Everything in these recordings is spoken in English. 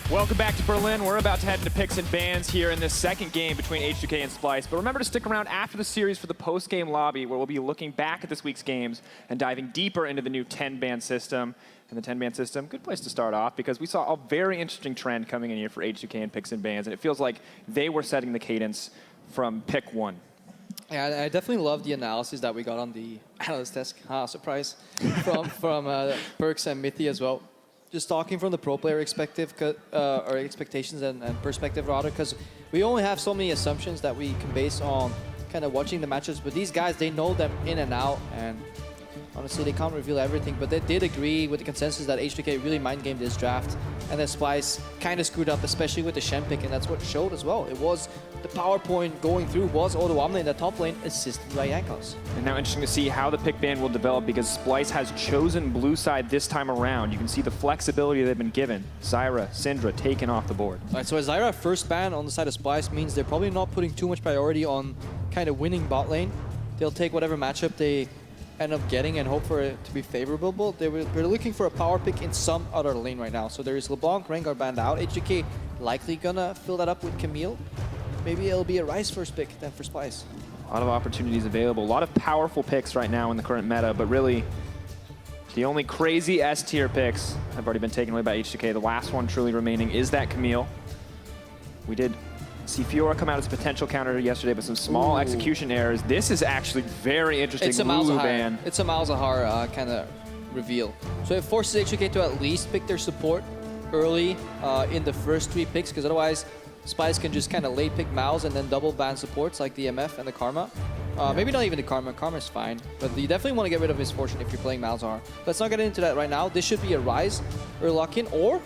Welcome back to Berlin. We're about to head into picks and bans here in this second game between H2K and Splyce. But remember to stick around after the series for the post-game lobby, where we'll be looking back at this week's games and diving deeper into the new 10-ban system. And the 10-ban system, good place to start off, because we saw a very interesting trend coming in here for H2K and picks and bans, and it feels like they were setting the cadence from pick one. Yeah, I definitely love the analysis that we got on the analyst desk. Surprise. from Perks and Mithy as well. Just talking from the pro player or expectations and perspective rather, because we only have so many assumptions that we can base on kind of watching the matches. But these guys, they know them in and out, and honestly, they can't reveal everything. But they did agree with the consensus that H2K really mind gamed this draft, and that Splyce kind of screwed up, especially with the Shen pick, and that's what showed as well. It was the PowerPoint going through was Odo Omni in the top lane, assisted by Jankos. And now interesting to see how the pick ban will develop, because Splyce has chosen blue side this time around. You can see the flexibility they've been given. Zyra, Syndra taken off the board. All right, so a Zyra first ban on the side of Splyce means they're probably not putting too much priority on kind of winning bot lane. They'll take whatever matchup they end up getting and hope for it to be favorable. They're looking for a power pick in some other lane right now. So there is LeBlanc, Rengar banned out. H2K likely gonna fill that up with Camille. Maybe it'll be a Ryze first pick then for Splyce. A lot of opportunities available. A lot of powerful picks right now in the current meta, but really the only crazy S tier picks have already been taken away by H2K. The last one truly remaining is that Camille. We did see Fiora come out as a potential counter yesterday, but some small execution errors. This is actually very interesting. It's a Malzahar. It's a Malzahar kind of reveal. So it forces H2K to at least pick their support early in the first 3 picks, because otherwise Splyce can just kind of late pick Malz and then double ban supports like the MF and the Karma. Maybe not even the Karma. Karma's fine, but you definitely want to get rid of Misfortune if you're playing Malzahar. Let's not get into that right now. This should be a Ryze or lock-in, or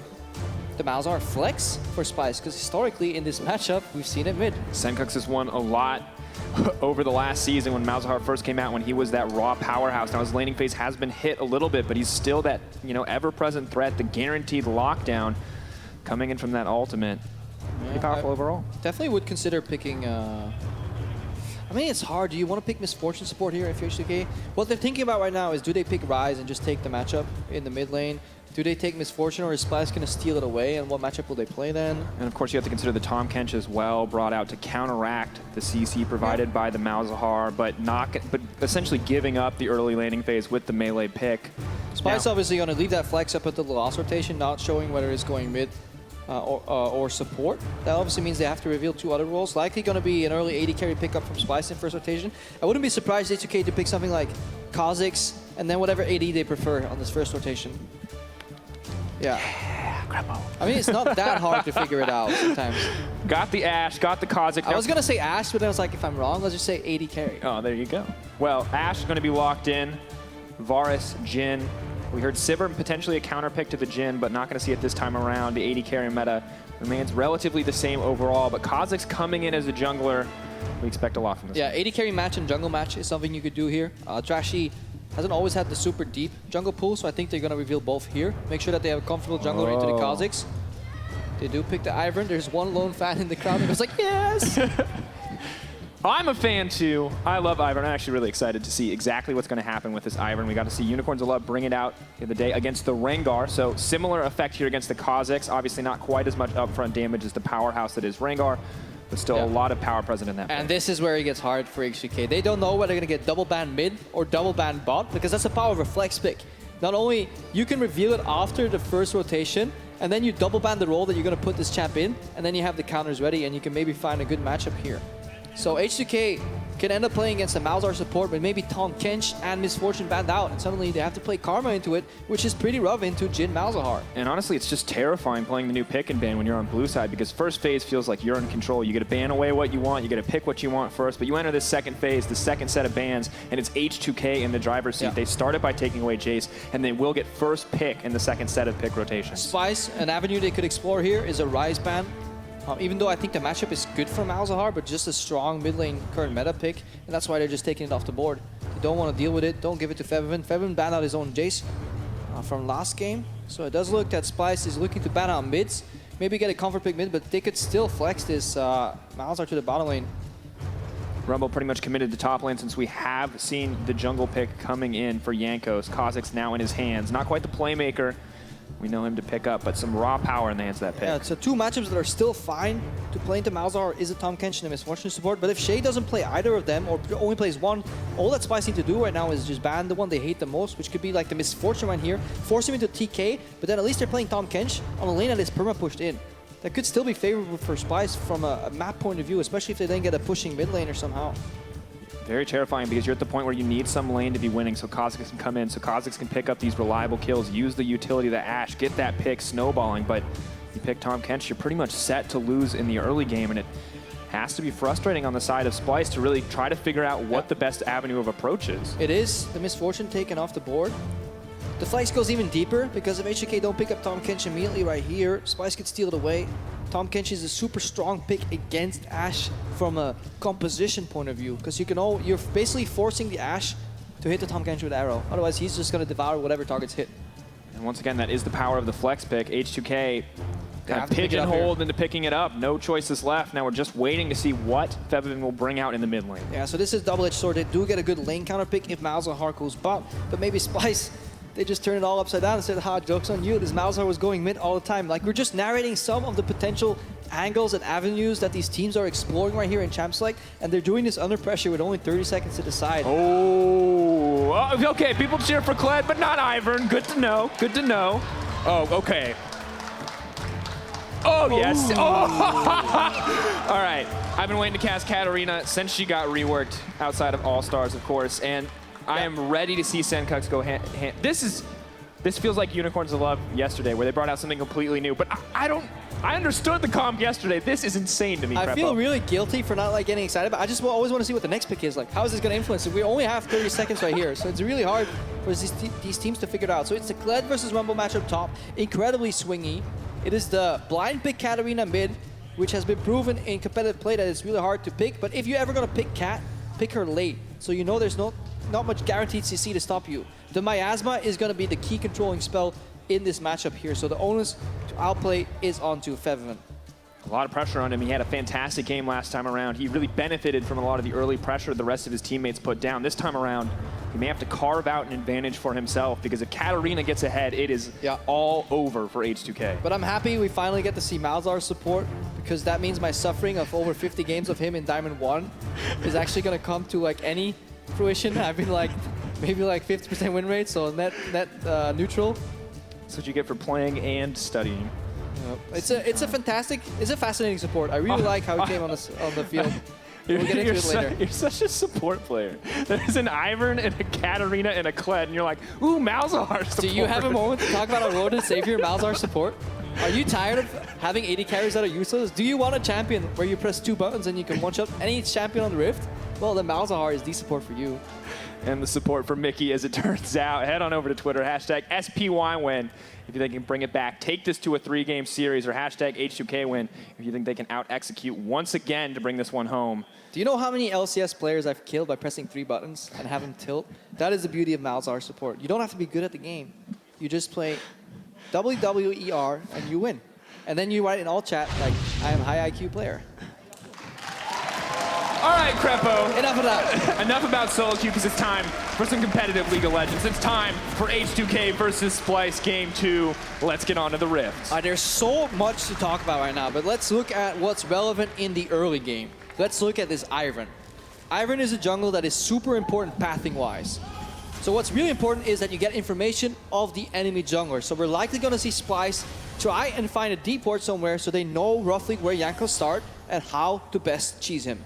the Malzahar flex for Splyce, because historically in this matchup, we've seen it mid. Sencux has won a lot over the last season when Malzahar first came out, when he was that raw powerhouse. Now his laning phase has been hit a little bit, but he's still that, ever-present threat, the guaranteed lockdown coming in from that ultimate. Pretty powerful overall. Definitely would consider picking... I mean, it's hard. Do you want to pick Misfortune support here if you're H2K? What they're thinking about right now is, do they pick Ryze and just take the matchup in the mid lane? Do they take Misfortune, or is Splyce going to steal it away? And what matchup will they play then? And of course, you have to consider the Tahm Kench as well, brought out to counteract the CC provided by the Malzahar, but essentially giving up the early laning phase with the melee pick. Splyce obviously going to leave that flex up until the last rotation, not showing whether it's going mid or support. That obviously means they have to reveal 2 other roles. Likely going to be an early 80 carry pickup from Splyce in first rotation. I wouldn't be surprised H2K to pick something like Kha'Zix and then whatever AD they prefer on this first rotation. Yeah. I mean, it's not that hard to figure it out sometimes. Got the Ashe, got the Kha'Zix. I was going to say Ashe, but then I was like, if I'm wrong, let's just say 80 carry. Oh, there you go. Well, Ashe is going to be locked in. Varus, Jhin. We heard Sivir potentially a counter pick to the Jhin, but not going to see it this time around. The 80 carry meta remains relatively the same overall, but Kha'Zix coming in as a jungler, we expect a lot from this. Yeah, one. 80 carry match and jungle match is something you could do here. Trashy hasn't always had the super deep jungle pool, so I think they're going to reveal both here. Make sure that they have a comfortable jungler into the Kha'Zix. They do pick the Ivern. There's one lone fan in the crowd that goes like, yes! I'm a fan too. I love Ivern. I'm actually really excited to see exactly what's going to happen with this Ivern. We got to see Unicorns of Love bring it out the other day against the Rengar. So similar effect here against the Kha'Zix. Obviously not quite as much upfront damage as the powerhouse that is Rengar, but still a lot of power present in that. And this is where it gets hard for H2K. They don't know whether they're going to get double ban mid or double ban bot, because that's the power of a flex pick. Not only you can reveal it after the first rotation, and then you double ban the role that you're going to put this champ in, and then you have the counters ready, and you can maybe find a good matchup here. So H2K can end up playing against a Malzahar support, but maybe Tahm Kench and Misfortune banned out, and suddenly they have to play Karma into it, which is pretty rough into Jhin Malzahar. And honestly, it's just terrifying playing the new pick and ban when you're on blue side, because first phase feels like you're in control. You get to ban away what you want, you get to pick what you want first, but you enter this second phase, the second set of bans, and it's H2K in the driver's seat. They started by taking away Jace, and they will get first pick in the second set of pick rotations. Splyce, an avenue they could explore here is a Ryze ban. Even though I think the matchup is good for Malzahar, but just a strong mid lane current meta pick, and that's why they're just taking it off the board. They don't want to deal with it. Don't give it to Fevin. Fevin banned out his own Jace from last game, so it does look that Splyce is looking to ban out mids. Maybe get a comfort pick mid, but they could still flex this Malzahar to the bottom lane. Rumble pretty much committed to top lane since we have seen the jungle pick coming in for Jankos. Kha'Zix now in his hands. Not quite the playmaker we know him to pick up, but some raw power in the hands of that pick. Yeah, so two matchups that are still fine to play into Malzahar is a Tahm Kench and a Miss Fortune support. But if Shay doesn't play either of them or only plays one, all that Splyce need to do right now is just ban the one they hate the most, which could be like the Miss Fortune right here, force him into TK, but then at least they're playing Tahm Kench on a lane that is perma pushed in. That could still be favorable for Splyce from a map point of view, especially if they then get a pushing mid laner somehow. Very terrifying because you're at the point where you need some lane to be winning so Kha'Zix can come in, so Kha'Zix can pick up these reliable kills, use the utility of the Ashe, get that pick snowballing, but you pick Tahm Kench, you're pretty much set to lose in the early game, and it has to be frustrating on the side of Splyce to really try to figure out what the best avenue of approach is. It is the Miss Fortune taken off the board. The flex goes even deeper because if H2K don't pick up Tahm Kench immediately right here, Splyce could steal it away. Tahm Kench is a super strong pick against Ashe from a composition point of view because you're basically forcing the Ashe to hit the Tahm Kench with arrow. Otherwise, he's just going to devour whatever targets hit. And once again, that is the power of the flex pick. H2K kind of pigeonholed into picking it up. No choices left. Now we're just waiting to see what Febiven will bring out in the mid lane. Yeah, so this is double-edged sword. They do get a good lane counter pick if Malzahar goes bot, but maybe Splyce, they just turned it all upside down and said, ha, joke's on you. This Malzahar was going mid all the time. Like, we're just narrating some of the potential angles and avenues that these teams are exploring right here in Champ Select, and they're doing this under pressure with only 30 seconds to decide. Oh, okay, people cheer for Kled, but not Ivern. Good to know, good to know. Oh, okay. Oh, yes. Oh. All right, I've been waiting to cast Katarina since she got reworked outside of All-Stars, of course, and I am ready to see Senkux go hand. This feels like Unicorns of Love yesterday, where they brought out something completely new. But I understood the comp yesterday. This is insane to me, I feel really guilty for not getting excited, but I just always want to see what the next pick is. Like, how is this going to influence it? We only have 30 seconds right here, so it's really hard for these teams to figure it out. So it's the Kled versus Rumble matchup top, incredibly swingy. It is the blind pick Katarina mid, which has been proven in competitive play that it's really hard to pick. But if you're ever going to pick Kat, pick her late, so you know there's not much guaranteed CC to stop you. The Miasma is going to be the key controlling spell in this matchup here, so the onus to outplay is onto Febiven. A lot of pressure on him. He had a fantastic game last time around. He really benefited from a lot of the early pressure the rest of his teammates put down. This time around, he may have to carve out an advantage for himself because if Katarina gets ahead, it is all over for H2K. But I'm happy we finally get to see Malzahar support because that means my suffering of over 50 games of him in Diamond 1 is actually going to come to like fruition. I've been like maybe like 50% win rate, so net neutral. That's what you get for playing and studying. It's a fascinating support. I really like how he came on the field. We'll get into it later. You're such a support player. There's an Ivern and a Katarina and a Kled, and you're like, ooh, Malzahar support. Do you have a moment to talk about our road to savior Malzahar support? Are you tired of having 80 carries that are useless? Do you want a champion where you press 2 buttons and you can one-shot any champion on the Rift? Well, then Malzahar is the support for you. And the support for Mickey, as it turns out. Head on over to Twitter, hashtag SPYWin, if you think they can bring it back. Take this to a 3-game series, or hashtag H2KWin, if you think they can out-execute once again to bring this one home. Do you know how many LCS players I've killed by pressing 3 buttons and have them tilt? That is the beauty of Malzahar support. You don't have to be good at the game. You just play WWER and you win. And then you write in all chat, like, I am a high IQ player. All right, Crepo. Enough of that. Enough about solo queue because it's time for some competitive League of Legends. It's time for H2K versus Splyce Game 2. Let's get on to the Rift. There's so much to talk about right now, but let's look at what's relevant in the early game. Let's look at this Ivern. Ivern is a jungle that is super important pathing-wise. So what's really important is that you get information of the enemy jungler. So we're likely going to see Splyce try and find a deep ward somewhere so they know roughly where Jankos start and how to best cheese him.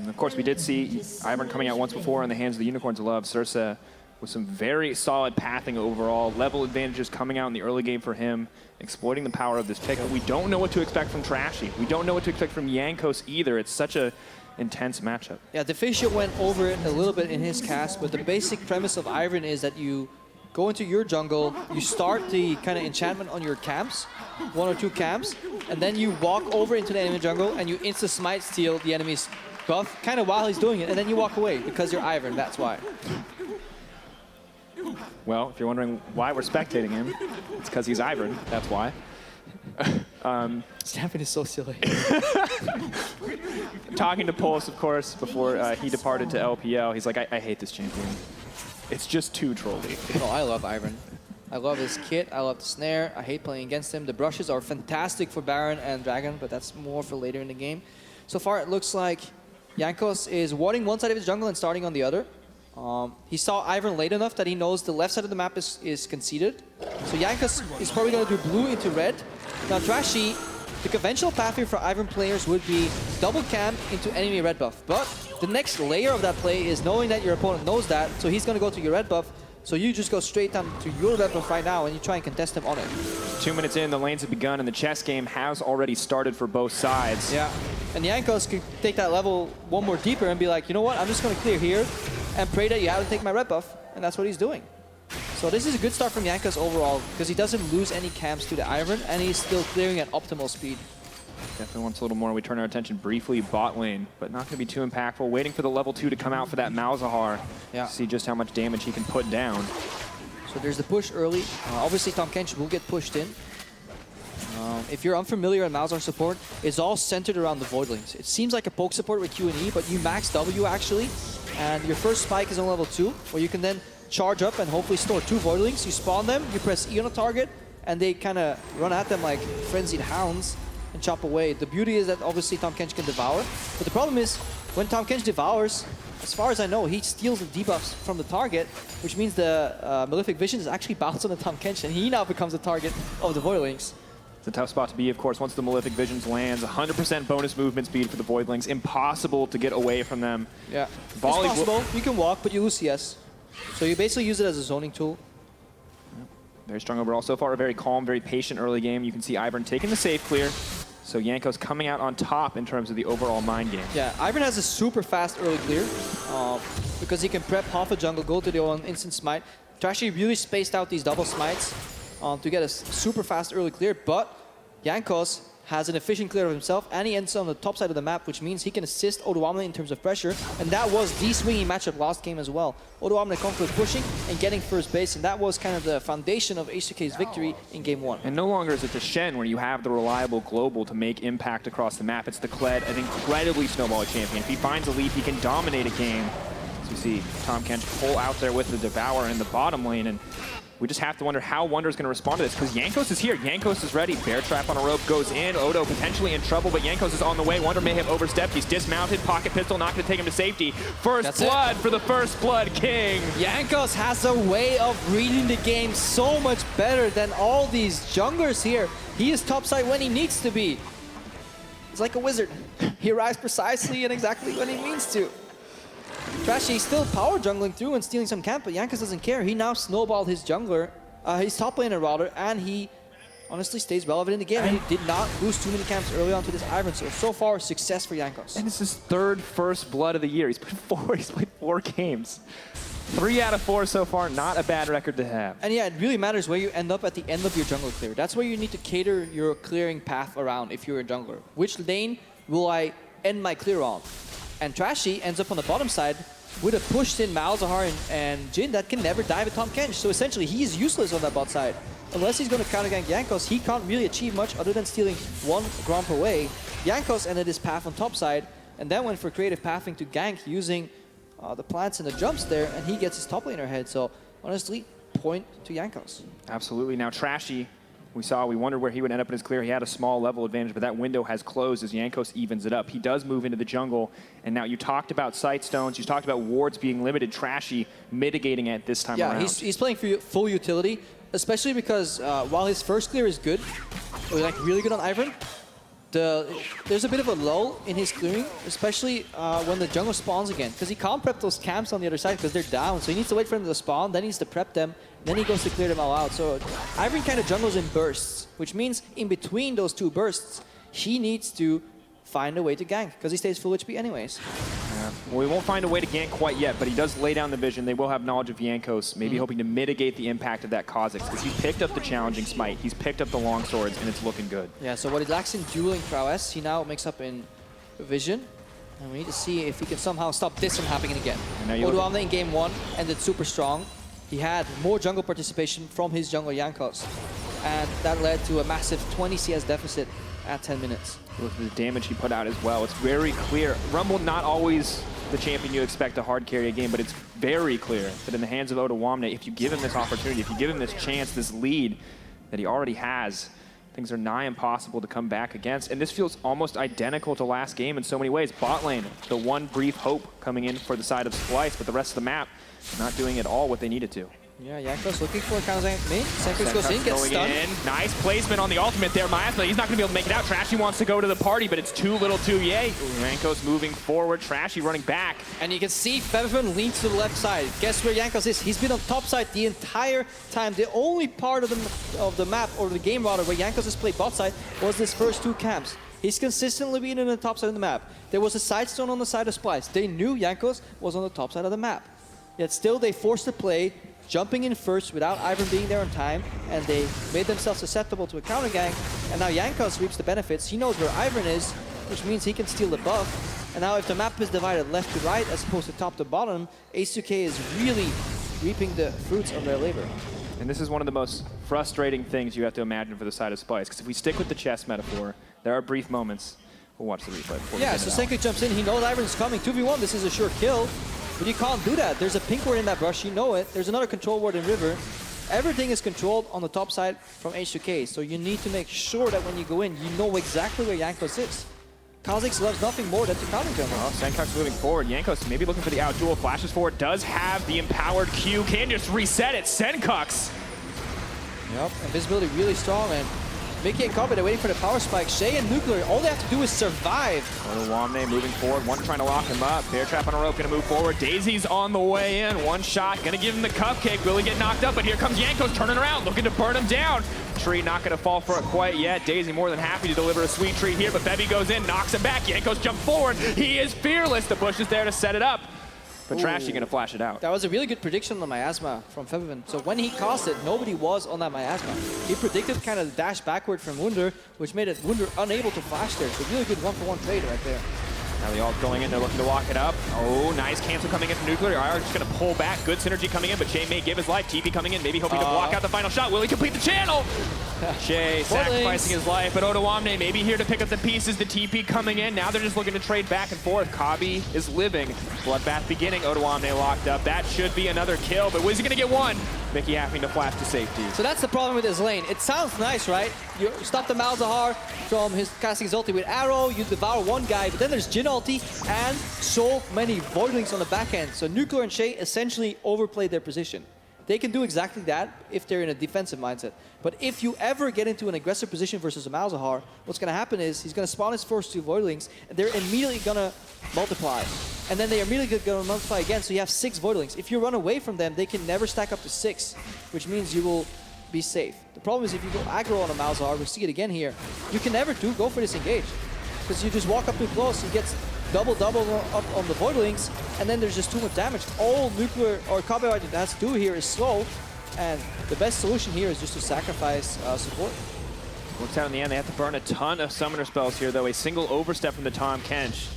Of course, we did see Ivern coming out once before in the hands of the Unicorns of Love. Sursa with some very solid pathing overall. Level advantages coming out in the early game for him, exploiting the power of this pick. But we don't know what to expect from Trashy. We don't know what to expect from Jankos either. It's such a intense matchup. Yeah, Deficio went over it a little bit in his cast, but the basic premise of Ivern is that you go into your jungle, you start the kind of enchantment on your camps, 1 or 2 camps, and then you walk over into the enemy jungle and you insta-smite steal the enemy's buff, kind of while he's doing it, and then you walk away because you're Ivern, that's why. Well, if you're wondering why we're spectating him, it's because he's Ivern, that's why. This champion is so silly. Talking to Pulse, of course, before he departed to LPL, he's like, I hate this champion. It's just too trolly. Oh, I love Ivern. I love his kit. I love the snare. I hate playing against him. The brushes are fantastic for Baron and Dragon, but that's more for later in the game. So far, it looks like Jankos is warding one side of his jungle and starting on the other. He saw Ivern late enough that he knows the left side of the map is conceded. So Jankos is probably going to do blue into red. Now Trashy, the conventional path here for Ivern players would be double camp into enemy red buff. But the next layer of that play is knowing that your opponent knows that, so he's going to go to your red buff. So you just go straight down to your red buff right now and you try and contest him on it. 2 minutes in, the lanes have begun and the chess game has already started for both sides. Yeah, and Jankos could take that level one more deeper and be like, you know what, I'm just going to clear here and pray that you have to take my red buff, and that's what he's doing. So this is a good start from Jankos overall, because he doesn't lose any camps to the Ivern, and he's still clearing at optimal speed. Definitely wants a little more. We turn our attention briefly bot lane, but not going to be too impactful. Waiting for the level 2 to come out for that Malzahar. Yeah. See just how much damage he can put down. So there's the push early. Obviously Tahm Kench will get pushed in. If you're unfamiliar in Malzahar support, it's all centered around the Voidlings. It seems like a poke support with Q and E, but you max W actually, and your first spike is on level 2, where you can then charge up and hopefully store 2 Voidlings. You spawn them, you press E on a target, and they kind of run at them like frenzied hounds and chop away. The beauty is that obviously Tahm Kench can devour, but the problem is when Tahm Kench devours, as far as I know, he steals the debuffs from the target, which means the Malefic Vision is actually bounced on the Tahm Kench, and he now becomes the target of the Voidlings. It's a tough spot to be, of course, once the Malefic Visions lands. 100% bonus movement speed for the Voidlings. Impossible to get away from them. Yeah, Volley it's possible. You can walk, but you lose CS. So you basically use it as a zoning tool. Very strong overall. So far, a very calm, very patient early game. You can see Ivern taking the safe clear. So Jankos coming out on top in terms of the overall mind game. Yeah, Ivern has a super fast early clear because he can prep half a jungle, go to the one instant smite. Trashy really spaced out these double smites to get a super fast early clear, but Jankos has an efficient clear of himself, and he ends on the top side of the map, which means he can assist Odoamne in terms of pressure, and that was the swingy matchup last game as well. Odoamne comfortable pushing and getting first base, and that was kind of the foundation of H2K's victory in game 1. And no longer is it the Shen where you have the reliable global to make impact across the map. It's the Kled, an incredibly snowball champion. If he finds a lead, he can dominate a game. As we see Tahm Kench pull out there with the Devour in the bottom lane, and we just have to wonder how Wonder's going to respond to this, because Jankos is here. Jankos is ready. Bear Trap on a rope goes in. Odo potentially in trouble, but Jankos is on the way. Wonder may have overstepped. He's dismounted. Pocket pistol not going to take him to safety. First blood for the First Blood King. Jankos has a way of reading the game so much better than all these junglers here. He is topside when he needs to be. He's like a wizard. He arrives precisely and exactly when he means to. Trashy still power jungling through and stealing some camp, but Jankos doesn't care. He now snowballed his jungler, his top laner rather, and he honestly stays relevant in the game. And he did not lose too many camps early on to this Ivern, so far success for Jankos. And it's his third First Blood of the year. He's played 4 games. 3 out of 4 so far, not a bad record to have. And yeah, it really matters where you end up at the end of your jungle clear. That's where you need to cater your clearing path around if you're a jungler. Which lane will I end my clear on? And Trashy ends up on the bottom side with a pushed-in Malzahar and Jhin that can never dive at Tahm Kench. So essentially, he's useless on that bot side. Unless he's going to counter gank Jankos, he can't really achieve much other than stealing 1 Gromp away. Jankos ended his path on top side, and then went for creative pathing to gank using the plants and the jumps there, and he gets his top laner head. So honestly, point to Jankos. Absolutely. Now Trashy, we wondered where he would end up in his clear. He had a small level advantage, but that window has closed as Jankos evens it up. He does move into the jungle, and now you talked about sight stones, you talked about wards being limited. Trashy mitigating it this time around. Yeah, he's playing for full utility, especially because while his first clear is good, or like really good on Ivern, there's a bit of a lull in his clearing, especially when the jungle spawns again, because he can't prep those camps on the other side because they're down, so he needs to wait for them to spawn, then he needs to prep them, then he goes to clear them all out. So Ivern kind of jungles in bursts, which means in between those 2 bursts, he needs to find a way to gank, because he stays full HP anyways. Yeah. Well, we won't find a way to gank quite yet, but he does lay down the vision. They will have knowledge of Jankos, maybe hoping to mitigate the impact of that Kha'Zix, because he picked up the challenging smite, he's picked up the long swords, and it's looking good. Yeah, so what he lacks in dueling prowess, he now makes up in vision. And we need to see if he can somehow stop this from happening again. Odoamne in game 1 ended super strong. He had more jungle participation from his jungler Jankos, and that led to a massive 20 CS deficit at 10 minutes. Look at the damage he put out as well. It's very clear. Rumble not always the champion you expect to hard carry a game, but it's very clear that in the hands of Ottawamne, if you give him this opportunity, if you give him this chance, this lead that he already has, things are nigh impossible to come back against. And this feels almost identical to last game in so many ways. Bot lane, the one brief hope coming in for the side of Splyce, but the rest of the map not doing at all what they needed to. Yeah, Jankos looking for kind of mid. Senkos goes in, gets going stunned. in. Nice placement on the ultimate there. Miasma, he's not going to be able to make it out. Trashy wants to go to the party, but it's too little too yay. Jankos moving forward. Trashy running back. And you can see Featherman leans to the left side. Guess where Jankos is? He's been on top side the entire time. The only part of the map, or the game rather, where Jankos has played bot side was this first 2 camps. He's consistently been in the top side of the map. There was a side stone on the side of Splyce. They knew Jankos was on the top side of the map. Yet still they forced the play, jumping in first without Ivern being there on time, and they made themselves susceptible to a counter gank. And now Jankos reaps the benefits. He knows where Ivern is, which means he can steal the buff. And now if the map is divided left to right as opposed to top to bottom, H2K is really reaping the fruits of their labor. And this is one of the most frustrating things you have to imagine for the side of Splyce, because if we stick with the chess metaphor, there are brief moments. We'll watch the replay before yeah, so Senku jumps in. He knows Ivern's coming. 2v1, this is a sure kill. But you can't do that. There's a pink ward in that brush, you know it. There's another control ward in river. Everything is controlled on the top side from H2K, so you need to make sure that when you go in, you know exactly where Jankos is. Kha'Zix loves nothing more than to counter him. Well, Senkok's moving forward. Jankos maybe looking for the out duel. Flashes forward, does have the empowered Q. Can just reset it. Senkok's. Yep, invisibility really strong, and Mickey and Kobe, they're waiting for the power spike. Shay and Nuclear, all they have to do is survive. Ottawamne moving forward, one trying to lock him up. Bear Trap on a rope, gonna move forward. Daisy's on the way in, one shot, gonna give him the cupcake. Will he get knocked up? But here comes Jankos turning around, looking to burn him down. Tree not gonna fall for it quite yet. Daisy more than happy to deliver a sweet treat here, but Bebby goes in, knocks him back. Jankos jumps forward, he is fearless. The bush is there to set it up. But Trashy gonna flash it out. That was a really good prediction on the miasma from Featherman. So when he cast it, nobody was on that miasma. He predicted kind of the dash backward from Wunder, which made it Wunder unable to flash there. So really good one-for-one trade right there. Now the ult going in, they're looking to lock it up. Oh, nice cancel coming in from Nuclear. Are just gonna pull back. Good synergy coming in, but Shay may give his life. TP coming in, maybe hoping to block out the final shot. Will he complete the channel? Shay sacrificing his life, but Ottawamne maybe here to pick up the pieces. The TP coming in. Now they're just looking to trade back and forth. Kabi is living. Bloodbath beginning. Ottawamne locked up. That should be another kill, but was he gonna get one? Mickey having to flash to safety. So that's the problem with his lane. It sounds nice, right? You stop the Malzahar from his casting his ulti with arrow, you devour one guy, but then there's Jhin ulti and so many Voidlings on the back end. So Nuclear and Shay essentially overplayed their position. They can do exactly that if they're in a defensive mindset. But if you ever get into an aggressive position versus a Malzahar, what's going to happen is he's going to spawn his first 2 Voidlings, and they're immediately going to multiply. And then they're immediately going to multiply again, so you have 6 Voidlings. If you run away from them, they can never stack up to 6, which means you will be safe. The problem is if you go aggro on a Malzahar, we see it again here, you can never go for this engage. Because you just walk up too close, he gets double up on the Voidlings, and then there's just too much damage. All Nuclear or Kabe has to do here is slow, and the best solution here is just to sacrifice support. Works out in the end. They have to burn a ton of summoner spells here, though. A single overstep from the Tahm Kench.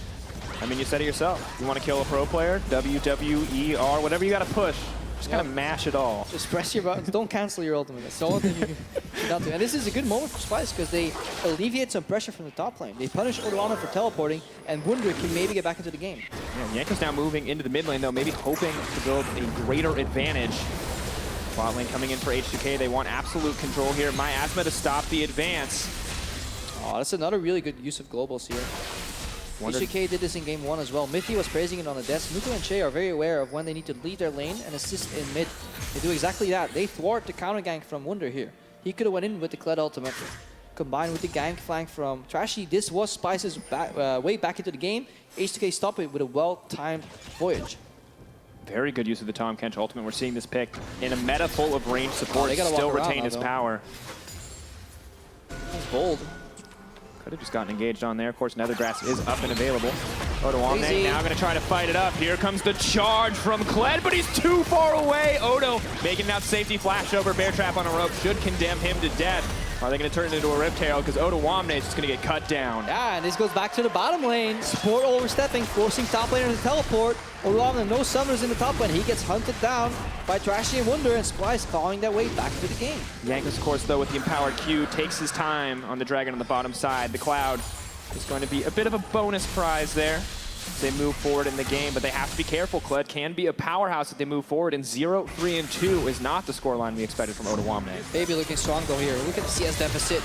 I mean, you said it yourself. You want to kill a pro player, WWER, whatever you got to push. Just kind of mash it all. Just press your buttons. Don't cancel your ultimate. That's the only thing you can do. And this is a good moment for Splyce because they alleviate some pressure from the top lane. They punish Ottawamne for teleporting, and Wunder can maybe get back into the game. Yeah, Jankos now moving into the mid lane, though, maybe hoping to build a greater advantage. Bot lane coming in for H2K. They want absolute control here. Miasma to stop the advance. Oh, that's another really good use of globals here. H2K did this in game 1 as well. Mithy was praising it on the desk. Nuclear and Shay are very aware of when they need to leave their lane and assist in mid. They do exactly that. They thwart the counter gank from Wunder here. He could have went in with the Kled ultimate. Combined with the gank flank from Trashy, this was Splyce's way back into the game. H2K stopped it with a well-timed voyage. Very good use of the Tahm Kench ultimate. We're seeing this pick in a meta full of range support. Still retain his power. That's bold. Could have just gotten engaged on there. Of course, Nethergrass is up and available. Ottawamne now going to try to fight it up. Here comes the charge from Kled, but he's too far away. Odo making it out safety. Flash over. Bear Trap on a rope should condemn him to death. Are they going to turn it into a Riptail? Because Ottawamne is just going to get cut down. Yeah, and this goes back to the bottom lane. Support overstepping, forcing top laner to teleport. Ottawamne, no summoners in the top lane. He gets hunted down by Trashy and Wunder, and Splyce clawing their way back to the game. Jankos, of course, though, with the empowered Q, takes his time on the Dragon on the bottom side. The Cloud is going to be a bit of a bonus prize there. as they move forward in the game, but they have to be careful. Kled can be a powerhouse if they move forward, and 0-3 and 2 is not the scoreline we expected from Ottawamne. Baby looking strong though here. Look at the CS deficit.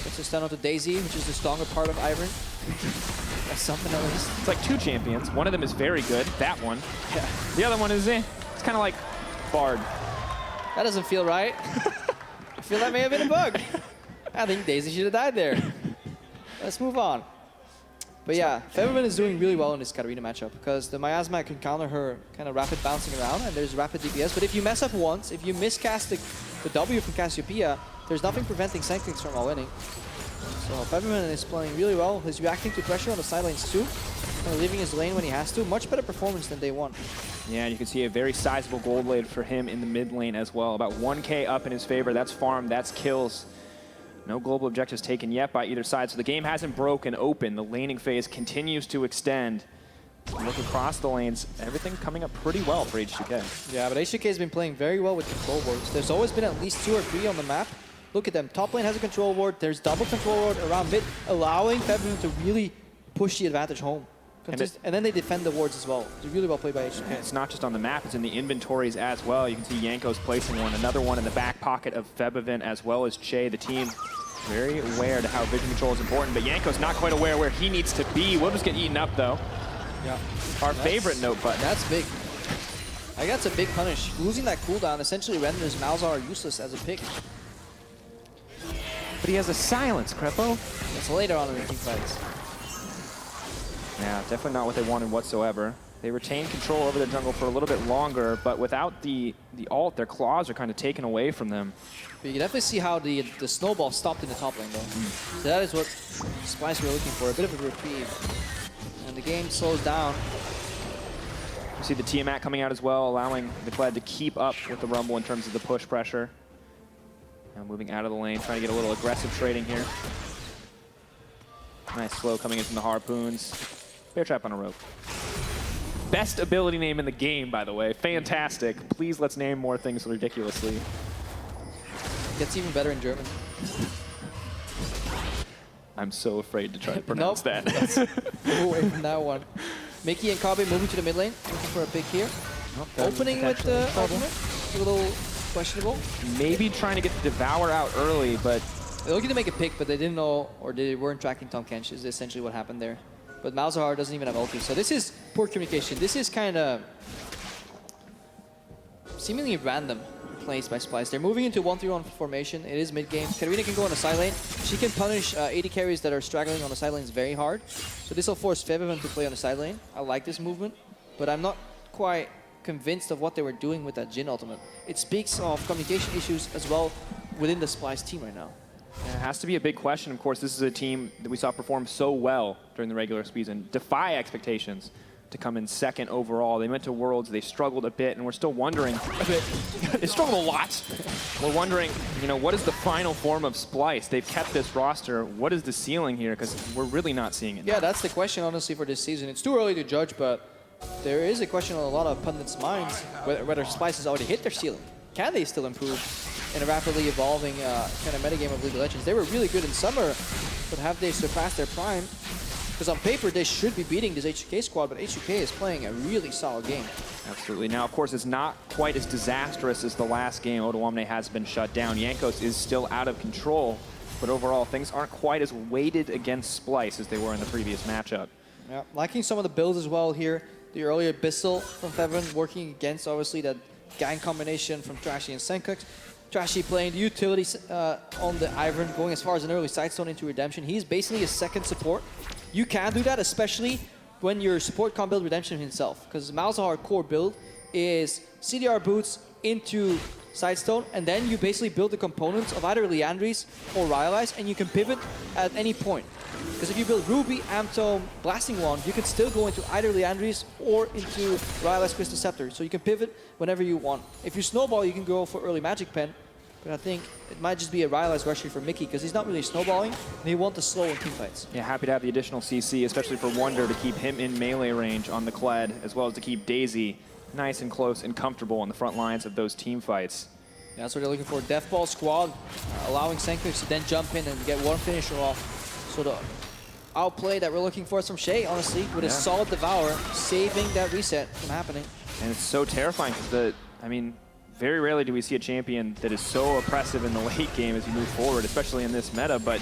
Gets a stun onto Daisy, which is the stronger part of Ivern. That's something at least. It's like two champions. One of them is very good, that one. Yeah. The other one is It's kind of like Bard. That doesn't feel right. I feel that may have been a bug. I think Daisy should have died there. Let's move on. But yeah, Featherman is doing really well in this Katarina matchup because the Miasma can counter her kind of rapid bouncing around and there's rapid DPS. But if you mess up once, if you miscast the W from Cassiopeia, there's nothing preventing Sanctix from winning. So Featherman is playing really well. He's reacting to pressure on the side lanes too. Leaving his lane when he has to. Much better performance than day one. Yeah, you can see a very sizable gold lead for him in the mid lane as well. About 1K up in his favor. That's farm, that's kills. No global objectives taken yet by either side, so the game hasn't broken open. The laning phase continues to extend. Look across the lanes, everything coming up pretty well for H2K. Yeah, but H2K has been playing very well with control wards. There's always been at least 2 or 3 on the map. Look at them, top lane has a control ward, there's double control ward around mid, allowing Featherman to really push the advantage home. And then they defend the wards as well. It's really well played by H2K. It's not just on the map, it's in the inventories as well. You can see Yanko's placing one, another one in the back pocket of Febivent as well as Che. The team very aware to how vision control is important, but Yanko's not quite aware where he needs to be. Will just get eaten up though. Yeah. Our favorite note button. That's big. I guess that's a big punish. Losing that cooldown essentially renders Malzahar useless as a pick. But he has a silence, Crepo. That's later on in the team fights. Yeah, definitely not what they wanted whatsoever. They retain control over the jungle for a little bit longer, but without the ult, their claws are kind of taken away from them. But you can definitely see how the snowball stopped in the top lane, though. So that is what Splyce were looking for, a bit of a reprieve. And the game slows down. You see the Tiamat coming out as well, allowing the Kled to keep up with the Rumble in terms of the push pressure. Now moving out of the lane, trying to get a little aggressive trading here. Nice slow coming in from the Harpoons. Bear trap on a rope. Best ability name in the game, by the way. Fantastic. Please let's name more things ridiculously. Gets even better in German. I'm so afraid to try to pronounce that. Move away from that one. Mickey and Kabe moving to the mid lane, looking for a pick here. Opening with the ultimate, a little questionable. Maybe trying to get the Devour out early, but... They're looking to make a pick, but they didn't know, or they weren't tracking Tom Kench, is essentially what happened there. But Malzahar doesn't even have ulti, so this is poor communication. This is kind of seemingly random plays by Splyce. They're moving into 1-3-1 formation. It is mid-game. Katarina can go on the side lane. She can punish AD carries that are straggling on the side lanes very hard. So this will force Featherman to play on the side lane. I like this movement, but I'm not quite convinced of what they were doing with that Jhin ultimate. It speaks of communication issues as well within the Splyce team right now. It has to be a big question. Of course, this is a team that we saw perform so well during the regular season, defy expectations to come in second overall. They went to Worlds, they struggled a bit, and we're still wondering a bit. They struggled a lot. We're wondering, you know, what is the final form of Splyce? They've kept this roster. What is the ceiling here? Because we're really not seeing it. Yeah, that's the question, honestly, for this season. It's too early to judge, but there is a question on a lot of pundits' minds whether Splyce has already hit their ceiling. Can they still improve in a rapidly evolving kind of metagame of League of Legends? They were really good in summer, but have they surpassed their prime? Because on paper, they should be beating this H2K squad, but H2K is playing a really solid game. Absolutely. Now, of course, it's not quite as disastrous as the last game. Ottawamne has been shut down. Jankos is still out of control, but overall, things aren't quite as weighted against Splyce as they were in the previous matchup. Yeah, liking some of the builds as well here. The earlier Bissell from Featherman working against, obviously, that gang combination from Trashy and Senkux. Trashy playing the utility on the Ivern, going as far as an early sidestone into Redemption. He's basically a second support. You can do that, especially when your support can't build Redemption himself, because Malzahar core build is CDR boots into sidestone, and then you basically build the components of either Liandry's or Rylai's, and you can pivot at any point. Because if you build Ruby, Amtome, Blasting Wand, you can still go into either Liandry's or into Rylai's Crystal Scepter. So you can pivot whenever you want. If you snowball, you can go for early Magic Pen. But I think it might just be a Rylai's Rushy for Mickey, because he's not really snowballing, and he wants to slow in teamfights. Yeah, happy to have the additional CC, especially for Wonder, to keep him in melee range on the Kled, as well as to keep Daisy nice and close and comfortable on the front lines of those team fights. Yeah, that's what they're looking for. Deathball squad, allowing Senkux to then jump in and get one finisher off. So the outplay that we're looking for from Shay, honestly, with a solid Devour, saving that reset from happening. And it's so terrifying because I mean, very rarely do we see a champion that is so oppressive in the late game as you move forward, especially in this meta. But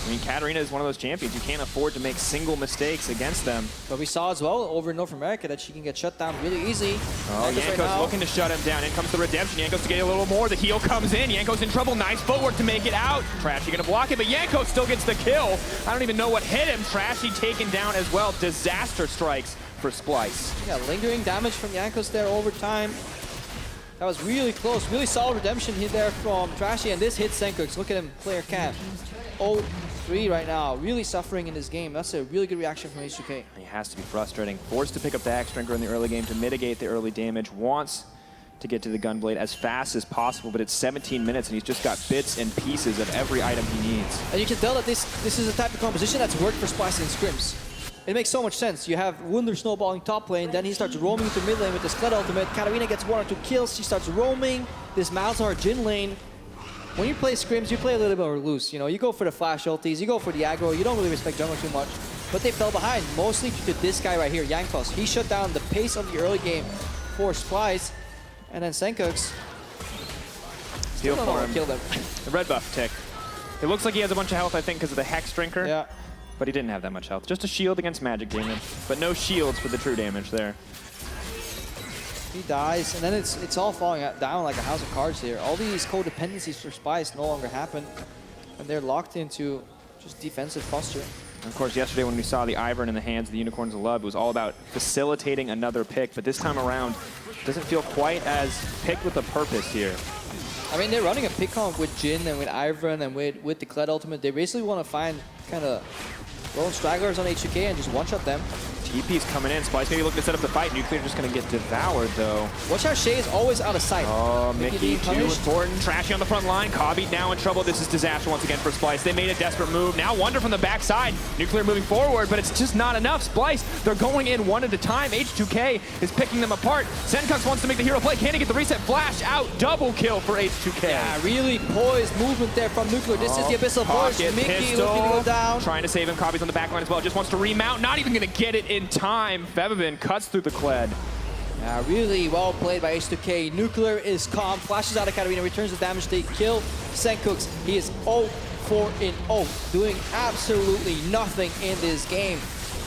I mean, Katarina is one of those champions. You can't afford to make single mistakes against them. But we saw as well over in North America that she can get shut down really easy. Oh, Yanko's looking to shut him down. In comes the redemption. Yanko's to get a little more. The heal comes in. Yanko's in trouble. Nice footwork to make it out. Trashy gonna block it, but Yanko still gets the kill. I don't even know what hit him. Trashy taken down as well. Disaster strikes for Splyce. Yeah, lingering damage from Yankos there over time. That was really close. Really solid redemption hit there from Trashy, and this hits Senkux. Look at him, player camp. 0-3 right now. Really suffering in this game. That's a really good reaction from H2K. He has to be frustrating. Forced to pick up the Axe Drinker in the early game to mitigate the early damage. Wants to get to the Gunblade as fast as possible, but it's 17 minutes and he's just got bits and pieces of every item he needs. And you can tell that this is a type of composition that's worked for Splyce in scrims. It makes so much sense. You have Wunder snowballing top lane, then he starts roaming into mid lane with the Scud ultimate. Katarina gets 1 or 2 kills, she starts roaming. This Malzahar Jhin lane. When you play scrims, you play a little bit more loose. You know, you go for the flash ultis, you go for the aggro, you don't really respect jungle too much. But they fell behind, mostly due to this guy right here, Yankos. He shut down the pace of the early game for Splyce. And then Senkux Heal for him. Killed him. The red buff tick. It looks like he has a bunch of health, I think, because of the Hex Drinker. Yeah. But he didn't have that much health. Just a shield against magic damage, but no shields for the true damage there. He dies, and then it's all falling down like a house of cards here. All these codependencies for Splyce no longer happen, and they're locked into just defensive posture. And of course, yesterday when we saw the Ivern in the hands of the Unicorns of Love, it was all about facilitating another pick, but this time around, it doesn't feel quite as picked with a purpose here. I mean, they're running a pick comp with Jhin and with Ivern and with the Kled ultimate. They basically want to find kind of lone stragglers on H2K and just one-shot them. TP's coming in. Splyce maybe looking to set up the fight. Nuclear just going to get devoured, though. Watch how Shay is always out of sight. Oh, Mickey too important. Trashy on the front line. Kobbe now in trouble. This is disaster once again for Splyce. They made a desperate move. Now Wunder from the backside. Nuclear moving forward, but it's just not enough. Splyce, they're going in one at a time. H2K is picking them apart. Senkux wants to make the hero play. Can he get the reset? Flash out. Double kill for H2K. Yeah, really poised movement there from Nuclear. This is the Abyssal Push. Mickey looking to go down. Trying to save him. Kobbe's on the back line as well. Just wants to remount. Not even going to get it in time. Fevivin cuts through the Kled. Yeah, really well played by H2K. Nuclear is calm, flashes out of Katarina, returns the damage. They kill Senkux. He is 0-4-0, doing absolutely nothing in this game.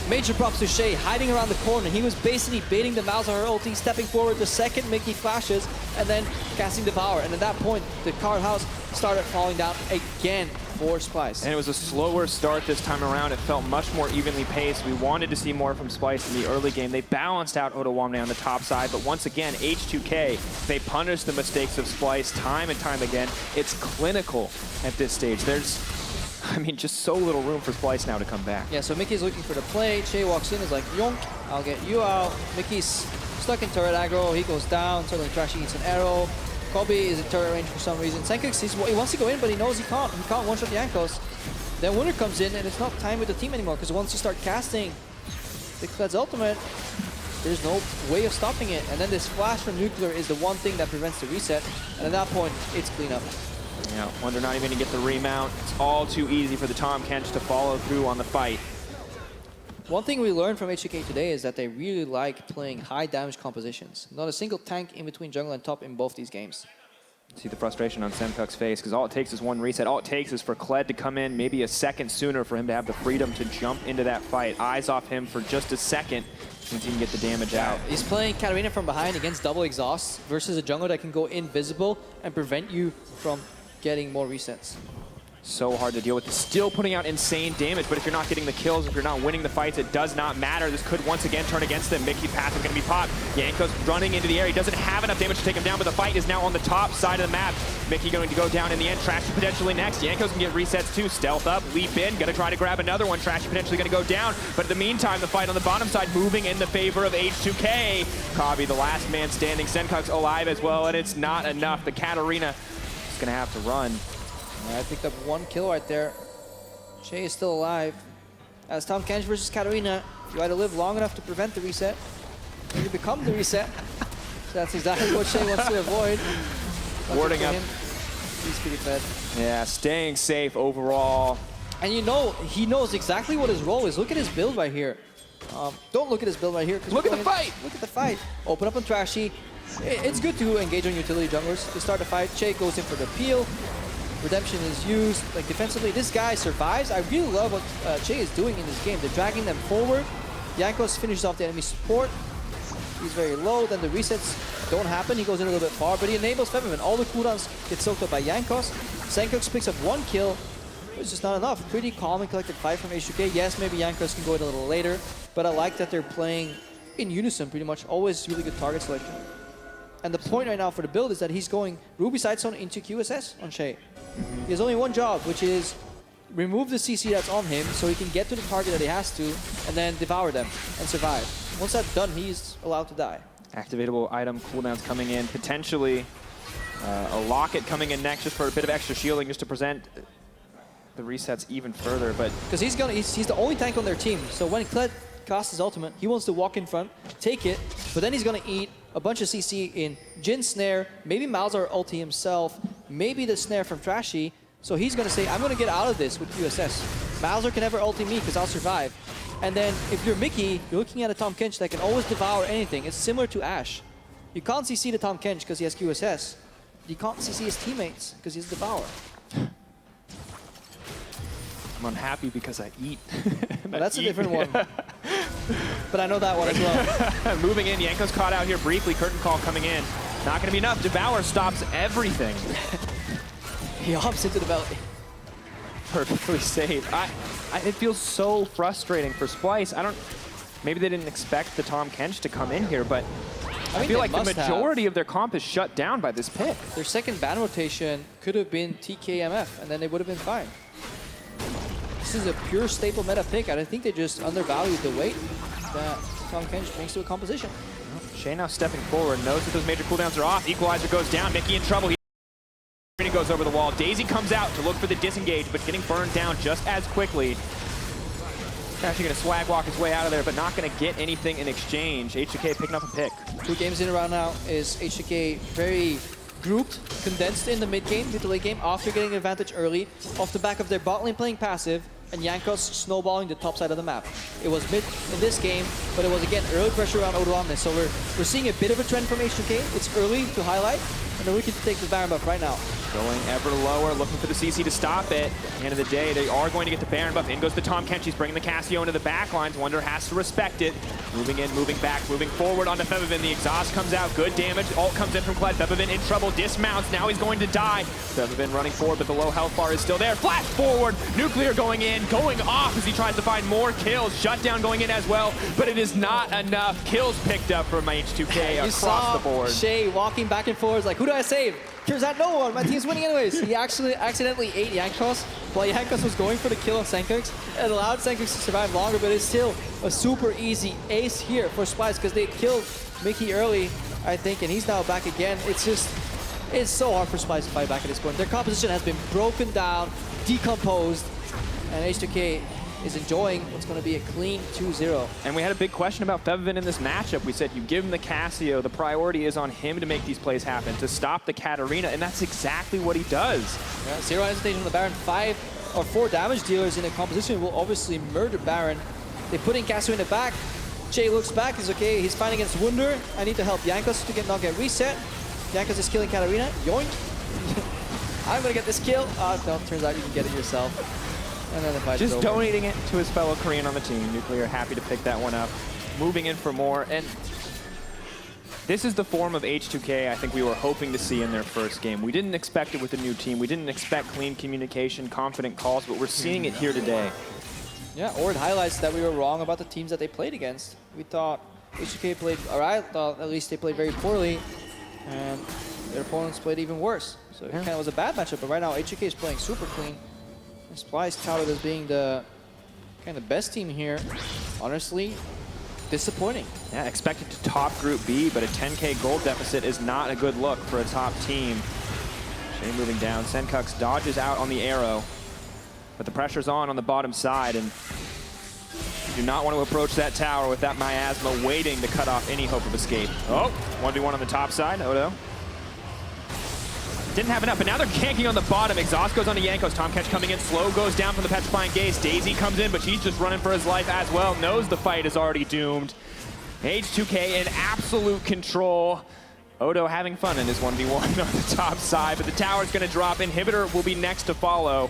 Major props to Shay, hiding around the corner. He was basically baiting the Malzahar ulti, stepping forward the second Mickey flashes, and then casting the power. And at that point, the card house started falling down again for Splyce. And it was a slower start this time around. It felt much more evenly paced. We wanted to see more from Splyce in the early game. They balanced out Ottawamne on the top side, but once again, H2K, they punished the mistakes of Splyce time and time again. It's clinical at this stage. There's, I mean, just so little room for Splyce now to come back. Yeah, so Mickey's looking for the play. Shay walks in, is like, yonk, I'll get you out. Mickey's stuck in turret aggro. He goes down. Suddenly Trashy eats an arrow. Kobbe is in turret range for some reason. Senkux, he wants to go in, but he knows he can't. He can't one-shot the Yankos. Then Wunder comes in, and it's not time with the team anymore, because once you start casting the Kled's ultimate, there's no way of stopping it. And then this flash from Nuclear is the one thing that prevents the reset. And at that point, it's cleanup. Yeah, Wunder not even to get the remount. It's all too easy for the Tahm Kench to follow through on the fight. One thing we learned from H2K today is that they really like playing high damage compositions. Not a single tank in between jungle and top in both these games. See the frustration on Senkuk's face, because all it takes is one reset. All it takes is for Kled to come in maybe a second sooner for him to have the freedom to jump into that fight. Eyes off him for just a second since he can get the damage out. He's playing Katarina from behind against double exhaust versus a jungle that can go invisible and prevent you from getting more resets. So hard to deal with. Still putting out insane damage, but if you're not getting the kills, if you're not winning the fights, it does not matter. This could once again turn against them. Mickey's path is going to be popped. Yanko's running into the air. He doesn't have enough damage to take him down, but the fight is now on the top side of the map. Mickey going to go down in the end. Trashy potentially next. Yanko's can get resets too. Stealth up, leap in, going to try to grab another one. Trashy potentially going to go down, but in the meantime, the fight on the bottom side moving in the favor of H2K. Kobbe, the last man standing. Senkuk's alive as well, and it's not enough. The Katarina is going to have to run. I picked up one kill right there. Shay is still alive. As Tahm Kench versus Katarina, you either live long enough to prevent the reset, or you become the reset. So that's exactly what Shay wants to avoid. Warding up. He's pretty fed. Yeah, staying safe overall. And you know, he knows exactly what his role is. Look at his build right here. Don't look at his build right here. Look at the fight! Look at the fight. Open up on Trashy. It's good to engage on utility junglers to start the fight. Che goes in for the peel. Redemption is used. Like defensively, this guy survives. I really love what Che is doing in this game. They're dragging them forward. Jankos finishes off the enemy support. He's very low. Then the resets don't happen. He goes in a little bit far, but he enables Febiven. All the cooldowns get soaked up by Jankos. Senkux picks up 1 kill. It's just not enough. Pretty calm and collected fight from H2K. Yes, maybe Jankos can go in a little later, but I like that they're playing in unison pretty much. Always really good target selection. And the point right now for the build is that he's going Ruby side zone into QSS on Che. He has only one job, which is remove the CC that's on him so he can get to the target that he has to and then devour them and survive. Once that's done, he's allowed to die. Activatable item cooldowns coming in. Potentially a locket coming in next just for a bit of extra shielding just to present the resets even further. But because he's the only tank on their team. So when Kled casts his ultimate, he wants to walk in front, take it, but then he's going to eat a bunch of CC in Jhin snare, maybe Malzahar ulti himself, maybe the snare from Trashy. So he's going to say, I'm going to get out of this with QSS. Malzahar can never ulti me because I'll survive. And then if you're Mickey, you're looking at a Tahm Kench that can always devour anything. It's similar to Ashe. You can't CC the Tahm Kench because he has QSS. You can't CC his teammates because he's Devourer. I'm unhappy because I eat. Well, that's a different one. But I know that one as well. Moving in, Jankos caught out here briefly. Curtain call coming in. Not going to be enough. Devour stops everything. He hops into the belly. Perfectly safe. It feels so frustrating for Splyce. Maybe they didn't expect the Tahm Kench to come in here, but I feel like the majority of their comp is shut down by this pick. Their second ban rotation could have been TKMF, and then they would have been fine. This is a pure staple meta pick, and I think they just undervalued the weight that Tahm Kench brings to a composition. Shay now stepping forward, knows that those major cooldowns are off. Equalizer goes down, Mickey in trouble. He goes over the wall. Daisy comes out to look for the disengage, but getting burned down just as quickly. Actually going to swag walk his way out of there, but not going to get anything in exchange. H2K picking up a pick. 2 games in a row now is H2K very grouped, condensed in the mid game, mid to late game, after getting an advantage early, off the back of their bot lane playing passive, and Jankos snowballing the top side of the map. It was mid in this game, but it was again early pressure around Odoamne. So we're seeing a bit of a trend from H2K. It's early to highlight, and they're looking to take the Baron buff right now. Going ever lower, looking for the CC to stop it. At the end of the day, they are going to get the Baron buff. In goes the Tahm Kench. He's bringing the Cassio into the back lines. Wunder has to respect it. Moving in, moving back, moving forward onto Febiven. The exhaust comes out. Good damage. Ult comes in from Kled. Febiven in trouble. Dismounts. Now he's going to die. Febiven running forward, but the low health bar is still there. Flash forward. Nuclear going in, going off as he tries to find more kills. Shutdown going in as well, but it is not enough. Kills picked up from H2K across the board. Shay walking back and forth like, who do I save? Turns out no one. My team's winning anyways. He actually accidentally ate Jankos while Jankos was going for the kill on Senkux. It allowed Senkux to survive longer, but it's still a super easy ace here for Splyce because they killed Mickey early, I think, and he's now back again. It's so hard for Splyce to fight back at this point. Their composition has been broken down, decomposed, and H2K is enjoying what's going to be a clean 2-0. And we had a big question about Febiven in this matchup. We said you give him the Cassio, the priority is on him to make these plays happen, to stop the Katarina, and that's exactly what he does. Yeah, 0 hesitation on the Baron. 5 or 4 damage dealers in a composition will obviously murder Baron. They put in Cassio in the back. Che looks back, he's okay, he's fighting against Wunder. I need to help Jankos to not get reset. Jankos is killing Katarina, yoink. I'm gonna get this kill. No, turns out you can get it yourself. And then the fight is over. Just donating it to his fellow Korean on the team. Nuclear happy to pick that one up. Moving in for more. And this is the form of H2K I think we were hoping to see in their first game. We didn't expect it with the new team. We didn't expect clean communication, confident calls, but we're seeing it here today. Yeah, or it highlights that we were wrong about the teams that they played against. We thought H2K played, or I thought at least they played very poorly, and their opponents played even worse. So it kind of was a bad matchup, but right now H2K is playing super clean. Splyce touted as being the kind of best team here. Honestly, disappointing. Yeah, expected to top Group B, but a 10K gold deficit is not a good look for a top team. Shay moving down. Senkux dodges out on the arrow, but the pressure's on the bottom side, and you do not want to approach that tower with that miasma waiting to cut off any hope of escape. Oh, 1v1 on the top side, Odo. Didn't have enough, but now they're ganking on the bottom. Exhaust goes onto Jankos. Tomcatch coming in. Slow goes down from the Petrifying Gaze. Daisy comes in, but she's just running for his life as well. Knows the fight is already doomed. H2K in absolute control. Odo having fun in his 1v1 on the top side, but the tower's going to drop. Inhibitor will be next to follow.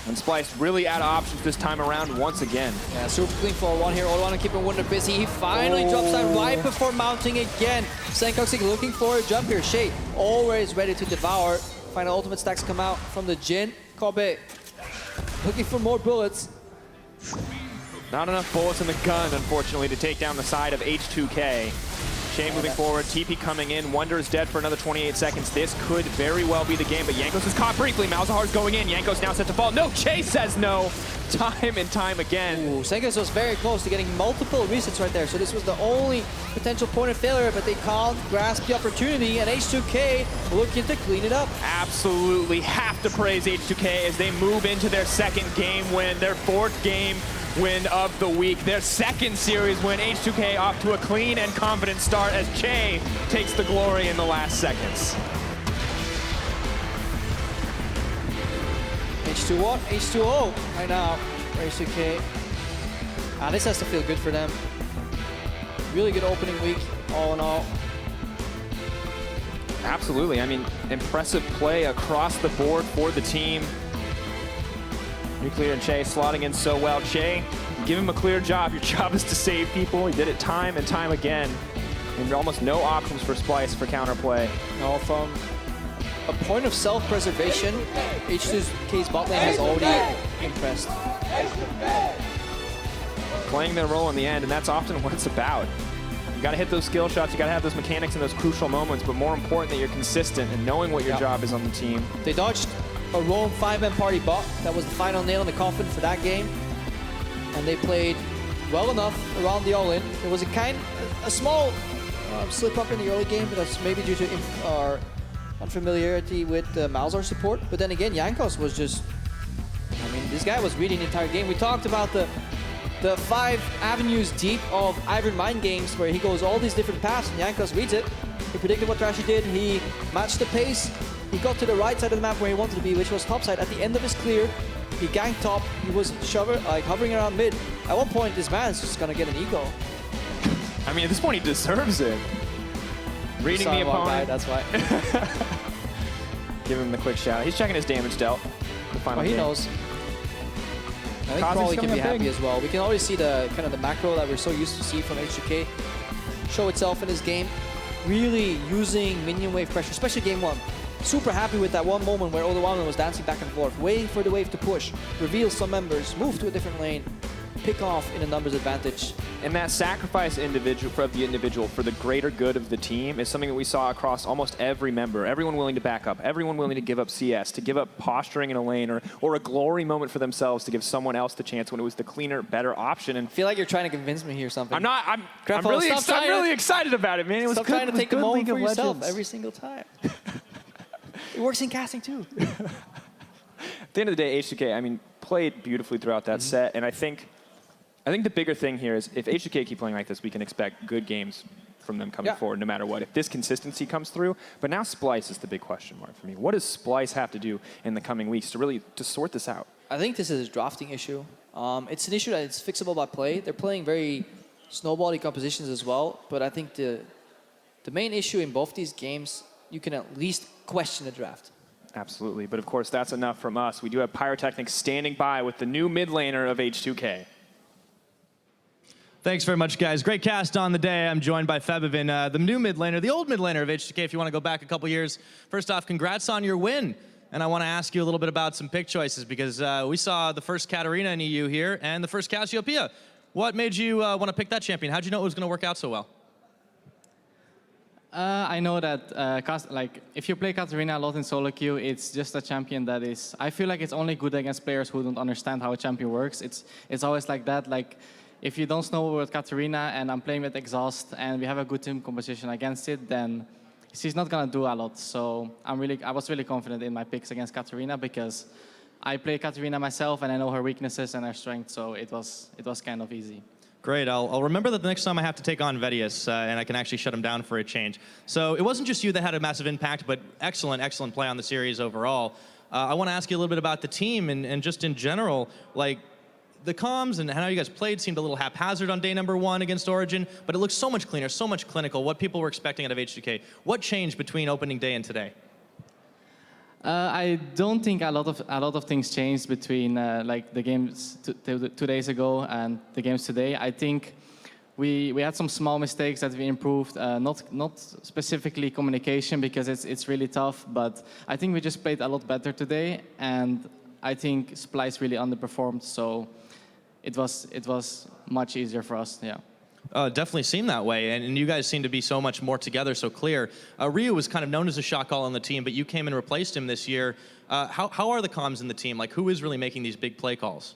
And Splyce really out of options this time around once again. Yeah, super clean 4-1 here. Odo keeping Wunder busy. He finally drops down right before mounting again. Senkoxic looking for a jump here. Shay always ready to devour. Final ultimate stacks come out from the Jhin. Kobe looking for more bullets. Not enough bullets in the gun, unfortunately, to take down the side of H2K. Shay moving forward, TP coming in. Wunder is dead for another 28 seconds. This could very well be the game, but Jankos is caught briefly. Malzahar's going in. Jankos now set to fall. No, Shay says no. Time and time again. Ooh, Senkox was very close to getting multiple resets right there, so this was the only potential point of failure, but they can't grasp the opportunity, and H2K looking to clean it up. Absolutely have to praise H2K as they move into their second game win, their fourth game win of the week, their second series win. H2K off to a clean and confident start as Che takes the glory in the last seconds. H2 H2O right now for H2K. This has to feel good for them. Really good opening week, all in all. Absolutely. I mean, impressive play across the board for the team. Nuclear and Che slotting in so well. Che, give him a clear job. Your job is to save people. He did it time and time again. And almost no options for Splyce for counterplay. No, from a point of self-preservation, H2K's bot lane has already impressed. Playing their role in the end, and that's often what it's about. You gotta hit those skill shots, you gotta have those mechanics in those crucial moments, but more important that you're consistent and knowing what your job is on the team. They dodged a roam 5-man party bot. That was the final nail in the coffin for that game. And they played well enough around the all-in. There was a small slip up in the early game, but that's maybe due to our unfamiliarity with Malzahar support. But then again, Jankos was just, I mean, this guy was reading the entire game. We talked about the 5 avenues deep of Iron Mind games where he goes all these different paths and Jankos reads it. He predicted what Trashy did. He matched the pace. He got to the right side of the map where he wanted to be, which was top side. At the end of his clear, he ganked top. He was hovering around mid. At one point, this man's just gonna get an ego. I mean, at this point, he deserves it. Reading the opponent. That's why. Give him the quick shout. He's checking his damage dealt. The final he game. knows. I think Crawley can be happy as well. We can already see the kind of the macro that we're so used to see from H2K show itself in his game. Really using minion wave pressure, especially game 1. Super happy with that one moment where Odowaman was dancing back and forth, waiting for the wave to push, reveal some members, move to a different lane, pick off in a numbers advantage. And that sacrifice of the individual for the greater good of the team is something that we saw across almost every member. Everyone willing to back up, everyone willing to give up CS, to give up posturing in a lane, or a glory moment for themselves to give someone else the chance when it was the cleaner, better option. And I feel like you're trying to convince me here or something. I'm not. I'm really excited about it, man. It was stop good, trying to take a moment for yourself Legends. every single time. It works in casting too. At the end of the day, H2K, I mean, played beautifully throughout that set, and I think the bigger thing here is if H2K keep playing like this, we can expect good games from them coming forward no matter what. If this consistency comes through, but now Splyce is the big question mark for me. What does Splyce have to do in the coming weeks to sort this out? I think this is a drafting issue. It's an issue that is fixable by play. They're playing very snowbally compositions as well, but I think the main issue in both these games, you can at least question the draft. Absolutely, but of course that's enough from us. We do have Pyrotechnics standing by with the new mid laner of H2K. Thanks very much, guys. Great cast on the day. I'm joined by Febivin, the new mid laner, the old mid laner of H2K, if you want to go back a couple years. First off, congrats on your win. And I want to ask you a little bit about some pick choices because we saw the first Katarina in EU here and the first Cassiopeia. What made you want to pick that champion? How'd you know it was going to work out so well? I know that if you play Katarina a lot in solo queue, it's just a champion that is. I feel like it's only good against players who don't understand how a champion works. It's always like that. Like if you don't snowball with Katarina and I'm playing with Exhaust and we have a good team composition against it, then she's not gonna do a lot. So I was really confident in my picks against Katarina because I play Katarina myself and I know her weaknesses and her strengths. So it was kind of easy. Great. I'll remember that the next time I have to take on Vedius, and I can actually shut him down for a change. So it wasn't just you that had a massive impact, but excellent play on the series overall. I want to ask you a little bit about the team and just in general, like the comms and how you guys played seemed a little haphazard on day number 1 against Origin, but it looks so much cleaner, so much clinical, what people were expecting out of H2K. What changed between opening day and today? I don't think a lot of things changed between like the games 2 days ago and the games today. I think we had some small mistakes that we improved. Not specifically communication because it's really tough, but I think we just played a lot better today, and I think Splyce really underperformed. So it was much easier for us. Yeah. Definitely seemed that way, and you guys seem to be so much more together, so clear. Ryu was kind of known as a shot call on the team, but you came and replaced him this year. How are the comms in the team? Like, who is really making these big play calls?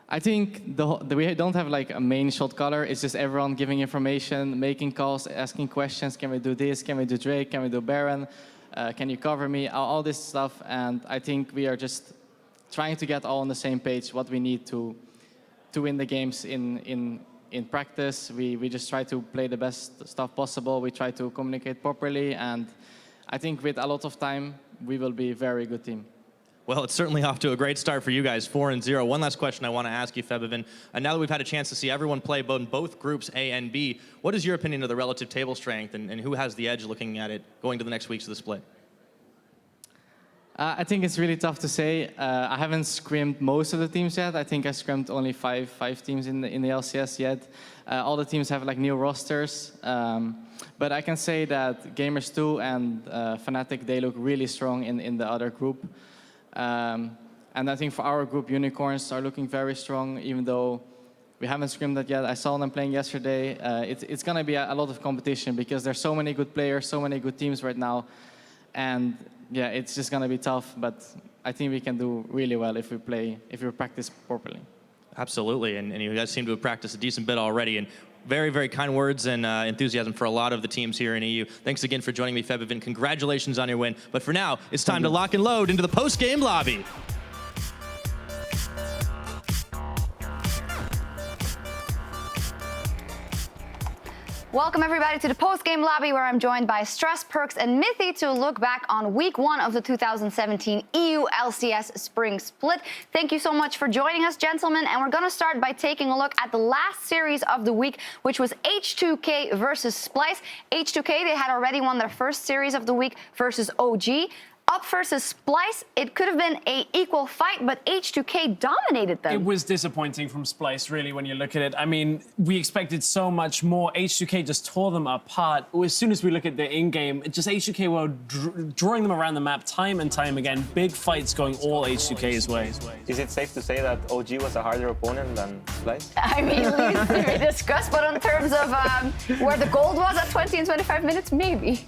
I think we don't have like a main shot caller. It's just everyone giving information, making calls, asking questions. Can we do this? Can we do Drake? Can we do Baron? Can you cover me? All this stuff, and I think we are just trying to get all on the same page. What we need to win the games in practice. We just try to play the best stuff possible. We try to communicate properly, and I think with a lot of time, we will be a very good team. Well, it's certainly off to a great start for you guys, 4-0. One last question I want to ask you, Febiven. Now that we've had a chance to see everyone play both groups A and B, what is your opinion of the relative table strength, and who has the edge looking at it going to the next weeks of the split? I think it's really tough to say. I haven't scrimmed most of the teams yet. I think I scrimmed only five teams in the LCS yet. All the teams have like new rosters. But I can say that Gamers 2 and Fnatic, they look really strong in the other group. And I think for our group, Unicorns are looking very strong, even though we haven't scrimmed that yet. I saw them playing yesterday. It's going to be a lot of competition because there's so many good players, so many good teams right now. And yeah, it's just going to be tough, but I think we can do really well if we practice properly. Absolutely, and you guys seem to have practiced a decent bit already, and very, very kind words and enthusiasm for a lot of the teams here in EU. Thanks again for joining me, Febiven. Congratulations on your win. But for now, it's time to lock and load into the post-game lobby. Welcome everybody to the post-game lobby, where I'm joined by Stress, Perks, and Mithy to look back on week 1 of the 2017 EU LCS Spring Split. Thank you so much for joining us, gentlemen. And we're going to start by taking a look at the last series of the week, which was H2K versus Splyce. H2K, they had already won their first series of the week versus OG. Up versus Splyce, it could have been an equal fight, but H2K dominated them. It was disappointing from Splyce, really, when you look at it. I mean, we expected so much more. H2K just tore them apart. As soon as we look at the in-game, just H2K were drawing them around the map time and time again. Big fights going all H2K's way. Is it safe to say that OG was a harder opponent than Splyce? I mean, we discussed, but in terms of where the gold was at 20 and 25 minutes, maybe.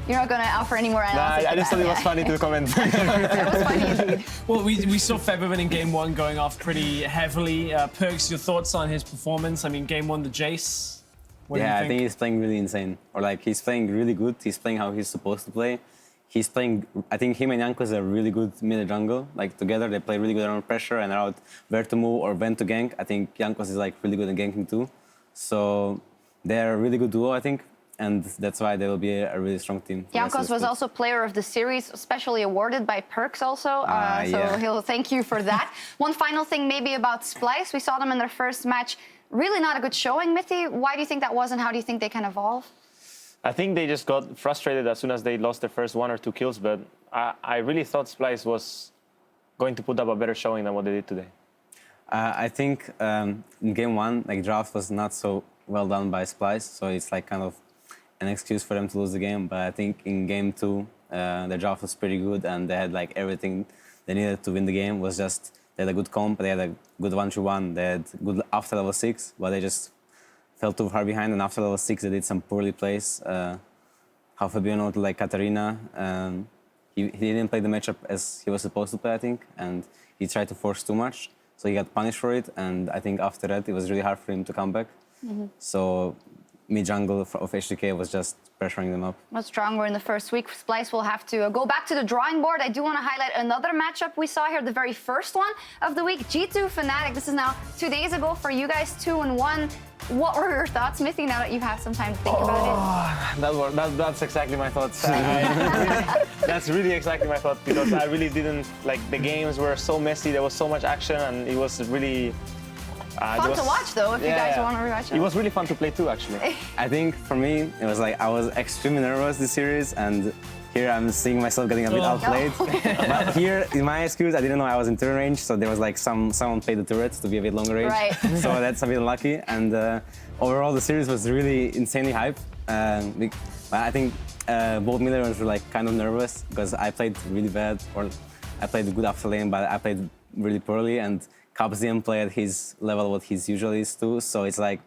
You're not going to offer any more analysis? Nah, I just thought it was funny to comment. That was funny indeed. Well, we saw Febiven in Game 1 going off pretty heavily. Perks, your thoughts on his performance? I mean, Game 1, the Jace. What do you I think he's playing really insane. Or like, he's playing really good. He's playing how he's supposed to play. He's playing, I think him and Jankos are really good mid jungle. Like, together, they play really good around pressure and around where to move or when to gank. I think Jankos is like really good at ganking too. So they're a really good duo, I think. And that's why they will be a really strong team. Jankos was also player of the series, especially awarded by Perks also. So he'll thank you for that. One final thing maybe about Splyce. We saw them in their first match. Really not a good showing, Mithy. Why do you think that was, and how do you think they can evolve? I think they just got frustrated as soon as they lost their first 1 or 2 kills. But I really thought Splyce was going to put up a better showing than what they did today. I think in Game 1, like, draft was not so well done by Splyce. So it's like kind of an excuse for them to lose the game, but I think in Game 2, the draft was pretty good, and they had like everything they needed to win the game. Was just they had a good comp, they had a good 1-3-1, they had good after level 6, but they just fell too far behind. And after level 6, they did some poorly plays. How Fabiano to like Katarina, he didn't play the matchup as he was supposed to play, I think, and he tried to force too much, so he got punished for it. And I think after that, it was really hard for him to come back. So mid-jungle of H2K was just pressuring them up. Much stronger in the first week. Splyce will have to go back to the drawing board. I do want to highlight another matchup we saw here, the very first one of the week. G2 Fnatic. This is now 2 days ago for you guys, 2-1. What were your thoughts, Mithy, now that you've had some time to think about it? That's exactly my thoughts. That's really exactly my thought, because I really didn't, like, the games were so messy, there was so much action, and it was really... Fun to watch, though, if you guys want to rewatch it. It was really fun to play too, actually. I think for me, it was like I was extremely nervous this series, and here I'm seeing myself getting a bit outplayed. But here, in my SQs, I didn't know I was in turret range, so there was like someone played the turret to be a bit longer range. Right. So that's a bit unlucky. And overall, the series was really insanely hype. I think both mid laners were like kind of nervous because I played really bad, or I played good after lane, but I played really poorly, and Cubs didn't play at his level what he's usually used to. So it's like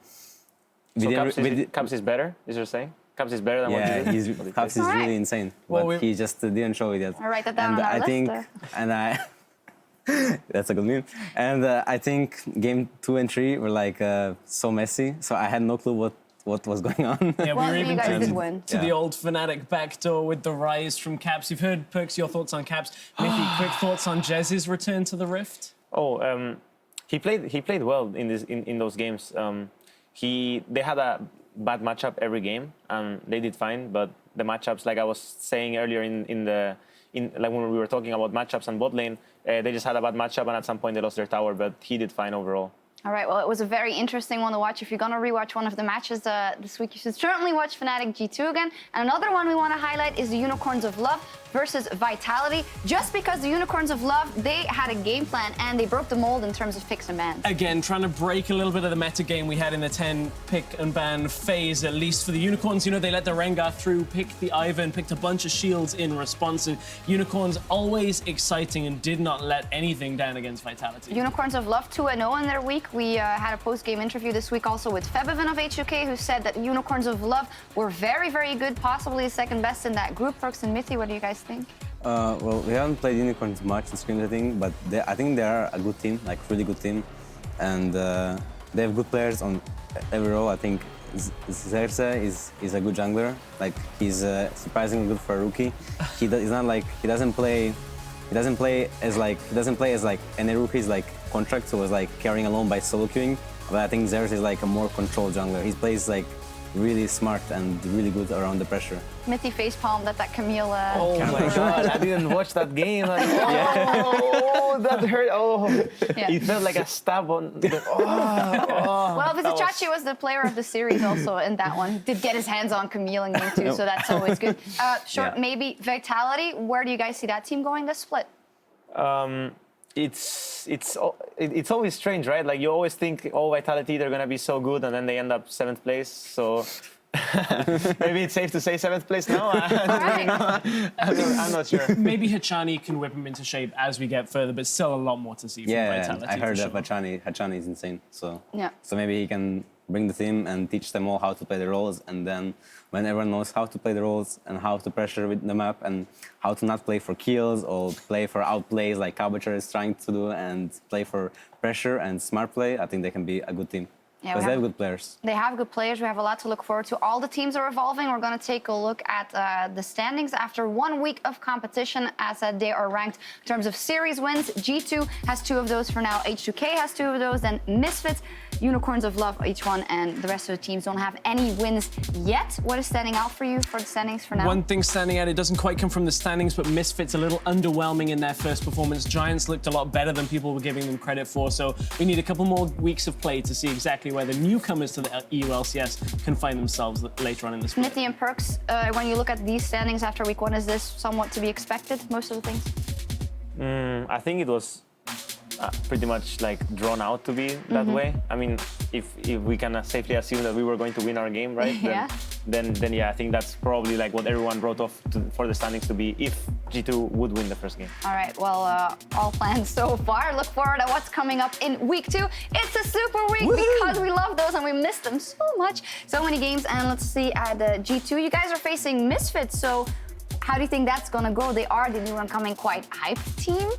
Cubs is better, is you're saying? Cubs is better than what you did? Cubs is really insane, but he just didn't show it yet. I'll write that down and on our I list. think, that's a good meme. And I think game 2 and 3 were like so messy, so I had no clue what was going on. Yeah, Well, we were you even guys did tempted win. to the old Fnatic backdoor with the rise from Caps. You've heard, Perks, your thoughts on Caps. Mithy, quick thoughts on Jez's return to the Rift? He played well in those games. They had a bad matchup every game, and they did fine. But the matchups, like I was saying earlier like when we were talking about matchups on bot lane, they just had a bad matchup, and at some point they lost their tower. But he did fine overall. All right, well, it was a very interesting one to watch. If you're going to rewatch one of the matches this week, you should certainly watch Fnatic G2 again. And another one we want to highlight is the Unicorns of Love versus Vitality. Just because the Unicorns of Love, they had a game plan and they broke the mold in terms of picks and bans. Again, trying to break a little bit of the meta game we had in the 10 pick and ban phase, at least for the Unicorns. You know, they let the Rengar through, picked the Ivern, picked a bunch of shields in response. And Unicorns always exciting and did not let anything down against Vitality. Unicorns of Love 2-0 in their week. We had a post-game interview this week also with Febiven of H2K, who said that Unicorns of Love were very, very good, possibly second best in that group. Perks and Mithy, what do you guys think? Well, we haven't played Unicorns much in Screams, I think, but I think they are a good team, like really good team, and they have good players on every role. I think Xerxe is a good jungler. Like he's surprisingly good for a rookie. He's not like he doesn't play as like any rookie's like contract, so was like carrying alone by solo queuing. But I think Xerxe is like a more controlled jungler. He plays like really smart and really good around the pressure. Mithy facepalmed at that Camille. Oh my god, I didn't watch that game. Like, oh, that hurt. Oh, Yeah. it felt like a stab on the, Well, Vizicachi was the player of the series also in that one. He did get his hands on Camille in game 2, so that's always good. Maybe Vitality, where do you guys see that team going this split? It's always strange, right? Like you always think, oh, Vitality, they're gonna be so good, and then they end up 7th place. So maybe it's safe to say 7th place now. I'm not sure. Maybe Hachani can whip him into shape as we get further, but still a lot more to see from Vitality. I heard for that sure. Hachani is insane. So Yeah. so maybe he can bring the team and teach them all how to play the roles, and then when everyone knows how to play the roles and how to pressure with the map and how to not play for kills or play for outplays like Cabocher is trying to do, and play for pressure and smart play, I think they can be a good team. Yeah, Because they have good players. They have good players. We have a lot to look forward to. All the teams are evolving. We're going to take a look at the standings after 1 week of competition, as they are ranked in terms of series wins. G2 has 2 of those for now. H2K has 2 of those. And Misfits, Unicorns of Love, each one, and the rest of the teams don't have any wins yet. What is standing out for you for the standings for now? One thing standing out, it doesn't quite come from the standings, but Misfits a little underwhelming in their first performance. Giants looked a lot better than people were giving them credit for, so we need a couple more weeks of play to see exactly where the newcomers to the EU LCS can find themselves later on in the split. Mithy and Perks, when you look at these standings after week 1, is this somewhat to be expected, most of the things? I think it was pretty much like drawn out to be that way. I mean, if we can safely assume that we were going to win our game, right? Yeah. Then yeah, I think that's probably like what everyone wrote off for the standings to be if G2 would win the first game. All right, well, all plans so far. Look forward to what's coming up in week 2. It's a super week because we love those and we miss them so much. So many games, and let's see at G2. You guys are facing Misfits, so how do you think that's gonna go? They are the new and coming quite hyped team.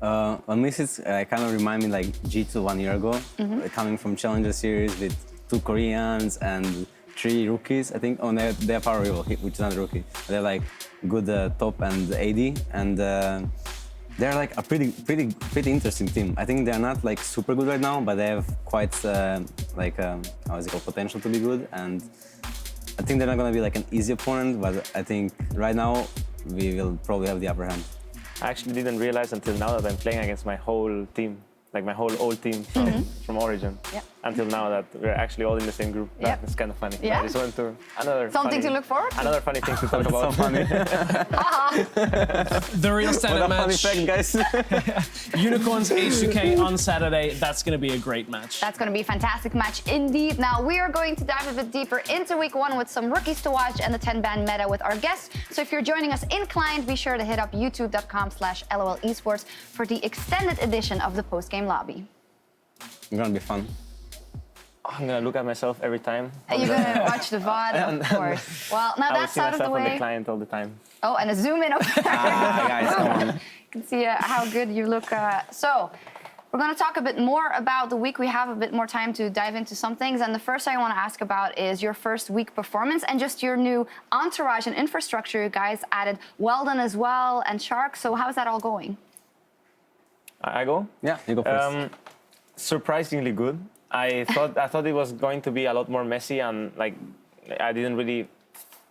Well, Misfits kind of remind me like G2 1 year ago, coming from Challenger Series with 2 Koreans and 3 rookies, I think. Oh, they have Power Evil, which is not a rookie. They're like good top and AD, and they're like a pretty interesting team. I think they're not like super good right now, but they have quite how is it called, potential to be good. And I think they're not gonna be like an easy opponent, but I think right now we will probably have the upper hand. I actually didn't realize until now that I'm playing against my whole team, like my whole old team from Origin. Yep. Until now that we're actually all in the same group. Yep. That's kind of funny. Yeah. I just wanted to Something to look forward to. Another funny thing to talk about. So funny. The real What standard a funny match. fact, guys. Unicorns H2K on Saturday. That's going to be a great match. That's going to be a fantastic match indeed. Now, we are going to dive a bit deeper into week 1 with some rookies to watch and the 10-ban meta with our guests. So if you're joining us in client, be sure to hit up youtube.com/LOL Esports for the extended edition of the post-game lobby. It's gonna be fun. I'm gonna look at myself every time. You're going to watch the VOD, of course. Well, now I will that's see out of the myself on the way. client all the time. Oh, and a zoom in over there. Guys, come on. You can see how good you look. So we're going to talk a bit more about the week. We have a bit more time to dive into some things. And the first thing I want to ask about is your first week performance and just your new entourage and infrastructure. You guys added Weldon as well and Shark. So how's that all going? I go? Yeah, you go first. Surprisingly good. I thought it was going to be a lot more messy, and like I didn't really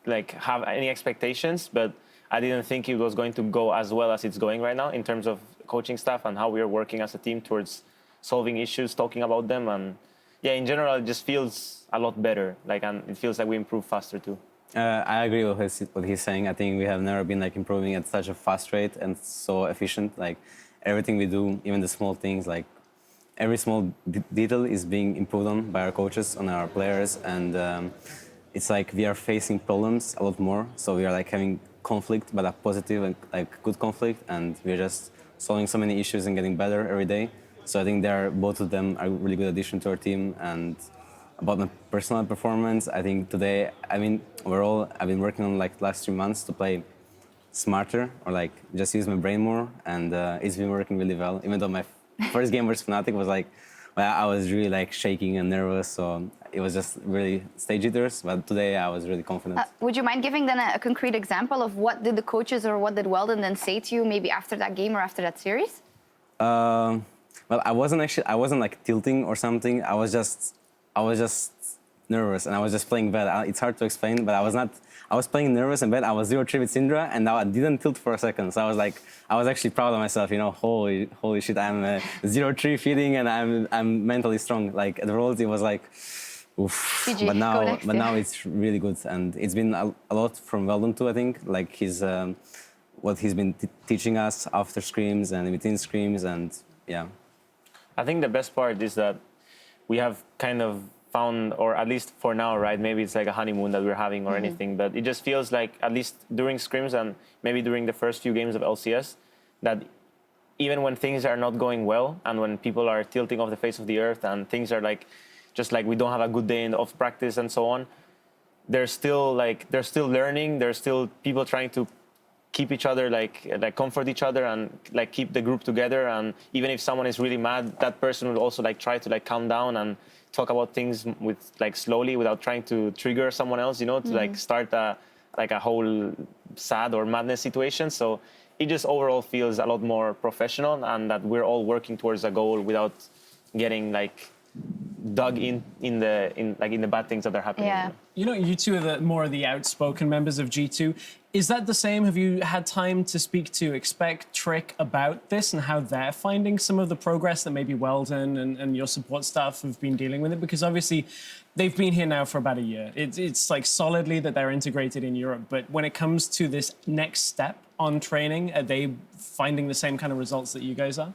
like have any expectations, but I didn't think it was going to go as well as it's going right now in terms of coaching staff and how we are working as a team towards solving issues, talking about them, and yeah, in general it just feels a lot better. Like, and it feels like we improve faster too. I agree with what he's saying. I think we have never been like improving at such a fast rate and so efficient. Like everything we do, even the small things, like every small detail is being improved on by our coaches, on our players, and it's like we are facing problems a lot more. So we are like having conflict, but a positive and like good conflict, and we're just solving so many issues and getting better every day. So I think both of them are a really good addition to our team. And about my personal performance, I think today, overall, I've been working on like the last 3 months to play smarter or like just use my brain more, and it's been working really well. Even though my first game versus Fnatic was like, well, I was really like shaking and nervous, so it was just really stage jitters. But today I was really confident. Would you mind giving then a concrete example of what did the coaches or what did Weldon then say to you maybe after that game or after that series? Well, I wasn't like tilting or something. I was just nervous and I was just playing bad. It's hard to explain, but I was playing nervous and bad. I was 0-3 with Syndra, and now I didn't tilt for a second. So I was actually proud of myself. You know, holy shit, I'm 0-3 feeding, and I'm mentally strong. Like at the Worlds, it was like, oof. GG, But now it's really good, and it's been a lot from Weldon too. I think like what he's been teaching us after scrims and between scrims, and yeah. I think the best part is that we have kind of found, or at least for now, right? Maybe it's like a honeymoon that we're having or anything, but it just feels like, at least during scrims and maybe during the first few games of LCS, that even when things are not going well and when people are tilting off the face of the earth and things are like, just like we don't have a good day of practice and so on, they're still learning. There's still people trying to keep each other, like comfort each other and like keep the group together. And even if someone is really mad, that person will also like try to like calm down and talk about things with like slowly without trying to trigger someone else, you know, to like start a whole sad or madness situation. So it just overall feels a lot more professional, and that we're all working towards a goal without getting like dug in the bad things that are happening. Yeah. You know, you two are more of the outspoken members of G2. Is that the same? Have you had time to speak to Expect, Trick about this and how they're finding some of the progress that maybe Weldon and your support staff have been dealing with it? Because obviously they've been here now for about a year. It's like solidly that they're integrated in Europe. But when it comes to this next step on training, are they finding the same kind of results that you guys are?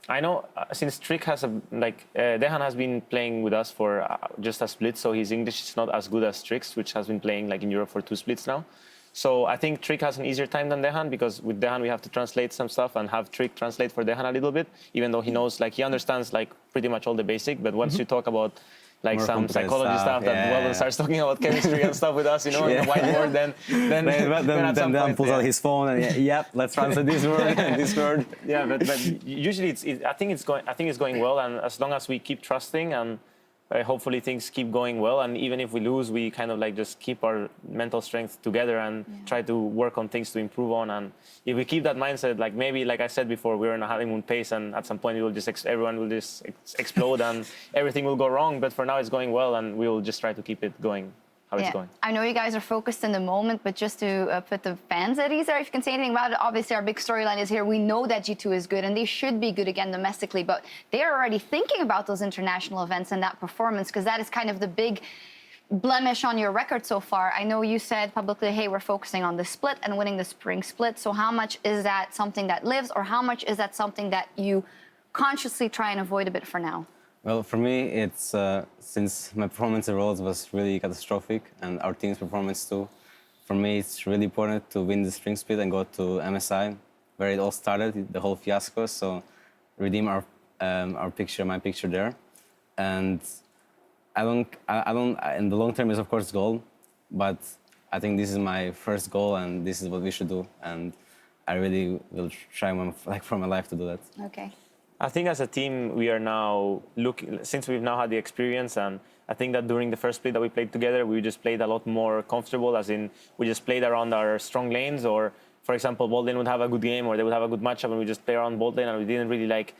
I know since Trick has Dehan has been playing with us for just a split, so his English is not as good as Trick's, which has been playing like in Europe for 2 splits now. So I think Trick has an easier time than Dehan, because with Dehan we have to translate some stuff and have Trick translate for Dehan a little bit, even though he knows, like he understands like pretty much all the basic. But once you talk about like More some psychology stuff that yeah. Weldon starts talking about chemistry and stuff with us, you know, in the whiteboard, then pulls out his phone and yep, let's translate this word and this word. Yeah, but usually I think it's going well, and as long as we keep trusting and hopefully things keep going well, and even if we lose, we kind of like just keep our mental strength together and try to work on things to improve on. And if we keep that mindset, like maybe, like I said before, we're in a honeymoon pace, and at some point it will just everyone will just explode and everything will go wrong. But for now, it's going well, and we will just try to keep it going how it's going. I know you guys are focused in the moment, but just to put the fans at ease there, if you can say anything about it, obviously our big storyline is here. We know that G2 is good, and they should be good again domestically, but they're already thinking about those international events and that performance, because that is kind of the big blemish on your record so far. I know you said publicly, hey, we're focusing on the split and winning the spring split. So how much is that something that lives, or how much is that something that you consciously try and avoid a bit for now? Well, for me, it's since my performance in Worlds was really catastrophic, and our team's performance too. For me, it's really important to win the spring split and go to MSI, where it all started, the whole fiasco. So redeem our picture, my picture there, and I don't. In the long term, is of course goal, but I think this is my first goal, and this is what we should do, and I really will try for my life to do that. Okay. I think as a team, we are now looking, since we've now had the experience, and I think that during the first split that we played together, we just played a lot more comfortable, as in we just played around our strong lanes, or for example, bot lane would have a good game, or they would have a good matchup, and we just play around bot lane, and we didn't really like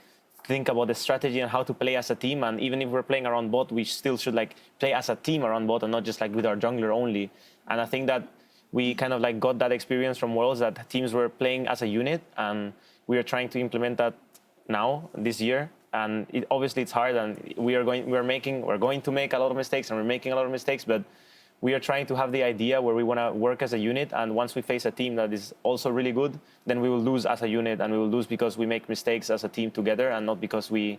think about the strategy and how to play as a team. And even if we're playing around bot, we still should like play as a team around bot and not just like with our jungler only. And I think that we kind of like got that experience from Worlds, that teams were playing as a unit, and we are trying to implement that now this year. And obviously it's hard, and we're going to make a lot of mistakes, and we're making a lot of mistakes, but we are trying to have the idea where we want to work as a unit, and once we face a team that is also really good, then we will lose as a unit, and we will lose because we make mistakes as a team together, and not because we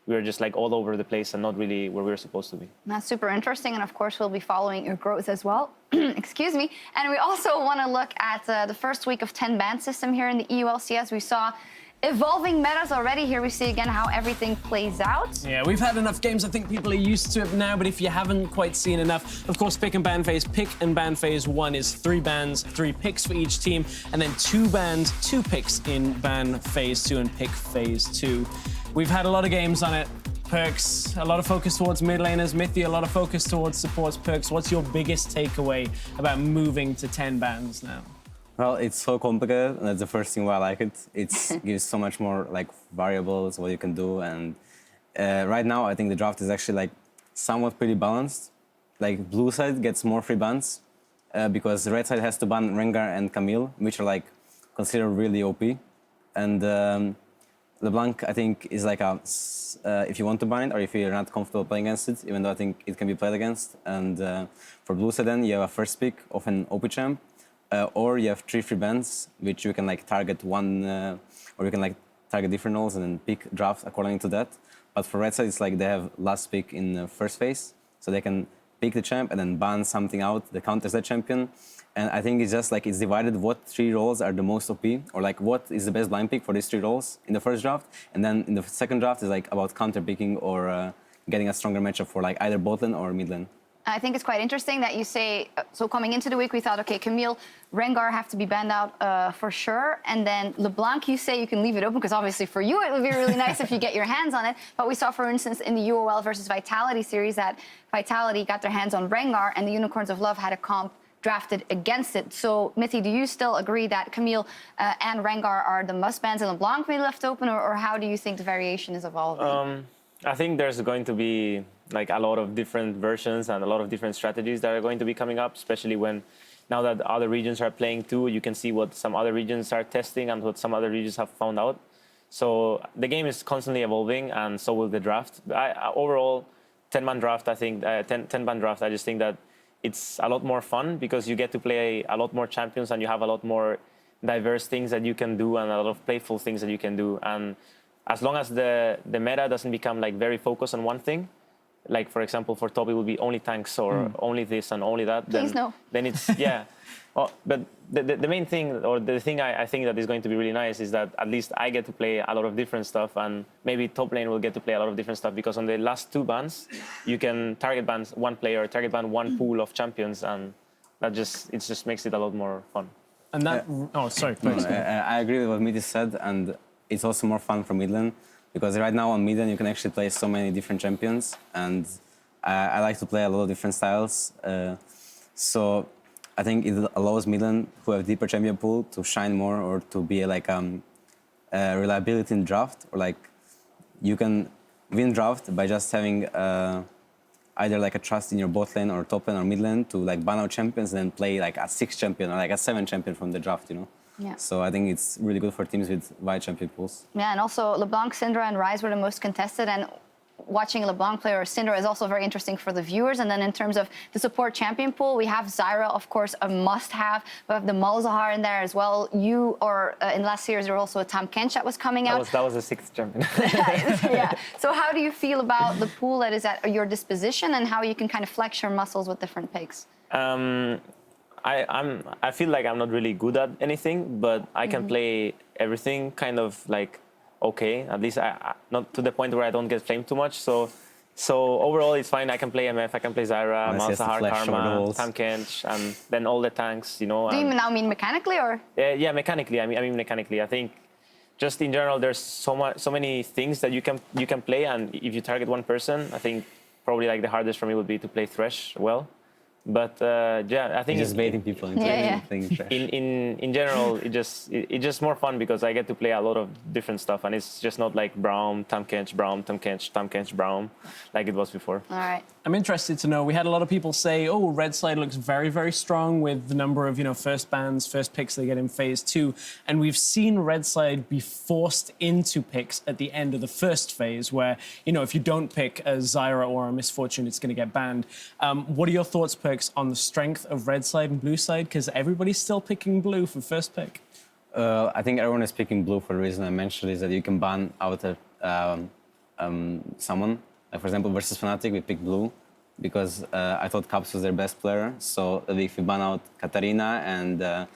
are just like all over the place and not really where we're supposed to be. That's super interesting, and of course we'll be following your growth as well. Excuse me. And we also want to look at the first week of 10-ban system here in the EU LCS. We saw evolving metas already. Here we see again how everything plays out. Yeah, we've had enough games. I think people are used to it now, but if you haven't quite seen enough, of course, pick and ban phase. Pick and ban phase 1 is 3 bans, 3 picks for each team, and then 2 bans, 2 picks in ban phase 2 and pick phase 2. We've had a lot of games on it. Perks, a lot of focus towards mid laners. Mithy, a lot of focus towards supports. Perks, what's your biggest takeaway about moving to 10 bans now? Well, it's so complicated, and that's the first thing why I like it. It gives so much more like variables, what you can do, and right now I think the draft is actually like somewhat pretty balanced. Like blue side gets more free bans because the red side has to ban Rengar and Camille, which are like considered really OP, and LeBlanc I think is like a if you want to ban it or if you're not comfortable playing against it, even though I think it can be played against. And for blue side then you have a first pick of an OP champ. Or you have 3 free bans, which you can like target one, or you can like target different roles and then pick draft according to that. But for red side, it's like they have last pick in the first phase, so they can pick the champ and then ban something out that counters that champion. And I think it's just like it's divided what 3 roles are the most OP, or like what is the best blind pick for these 3 roles in the first draft. And then in the second draft is like about counter picking or getting a stronger matchup for like either bot lane or mid lane. I think it's quite interesting that you say, so coming into the week, we thought, okay, Camille, Rengar have to be banned out for sure. And then LeBlanc, you say you can leave it open, because obviously for you, it would be really nice if you get your hands on it. But we saw, for instance, in the UOL versus Vitality series that Vitality got their hands on Rengar, and the Unicorns of Love had a comp drafted against it. So, Mithy, do you still agree that Camille and Rengar are the must bans and LeBlanc may be left open, or how do you think the variation is evolving? I think there's going to be like a lot of different versions and a lot of different strategies that are going to be coming up, especially when now that other regions are playing too, you can see what some other regions are testing and what some other regions have found out. So the game is constantly evolving, and so will the draft. Overall, 10-man draft, I think, 10-man draft, I just think that it's a lot more fun because you get to play a lot more champions and you have a lot more diverse things that you can do and a lot of playful things that you can do. And as long as the meta doesn't become like very focused on one thing, like for example for top it will be only tanks or only this and only that, then it's yeah. But the main thing, or the thing I think that is going to be really nice, is that at least I get to play a lot of different stuff, and maybe top lane will get to play a lot of different stuff, because on the last 2 bans you can target ban one player, target ban one pool of champions, and that just makes it a lot more fun. And that sorry, please. I agree with what Mithy said, and it's also more fun for mid lane, because right now on mid lane you can actually play so many different champions, and I like to play a lot of different styles. So I think it allows Milan, who have deeper champion pool, to shine more or to be like reliability in draft, or like you can win draft by just having either like a trust in your bot lane or top lane or mid lane to like ban out champions and then play like a 6 champion or like a 7 champion from the draft, you know? Yeah. So I think it's really good for teams with wide champion pools. Yeah, and also LeBlanc, Syndra, and Ryze were the most contested, and watching a LeBlanc play or Syndra is also very interesting for the viewers. And then in terms of the support champion pool, we have Zyra, of course, a must-have. We have the Malzahar in there as well. You, or in last series, there was also a Tam Kench that was coming out. That was the 6th champion. Yeah. So how do you feel about the pool that is at your disposition and how you can kind of flex your muscles with different picks? I feel like I'm not really good at anything, but I can play everything kind of like okay. At least I not to the point where I don't get flamed too much. So overall it's fine. I can play MF, I can play Zyra, Malzahar, Karma, Tam Kench, and then all the tanks, you know. Do you now mean mechanically or? Yeah, mechanically. I mean mechanically. I think just in general there's so many things that you can play, and if you target one person, I think probably like the hardest for me would be to play Thresh well. But yeah, I think You're just baiting people into playing trash. In general, it's just more fun because I get to play a lot of different stuff, and it's just not like Braum, Tam Kench, Braum, Tam Kench, Tam Kench, Braum, like it was before. All right. I'm interested to know, we had a lot of people say, oh, Red side looks very, very strong with the number of, first bans, first picks they get in phase 2. And we've seen Red side be forced into picks at the end of the first phase where, if you don't pick a Zyra or a Misfortune, it's going to get banned. What are your thoughts, Perks, on the strength of Red side and Blue side? Because everybody's still picking Blue for first pick. I think everyone is picking Blue for the reason I mentioned, is that you can ban out someone. Like for example, versus Fnatic, we picked Blue because I thought Caps was their best player. So if we ban out Katarina and I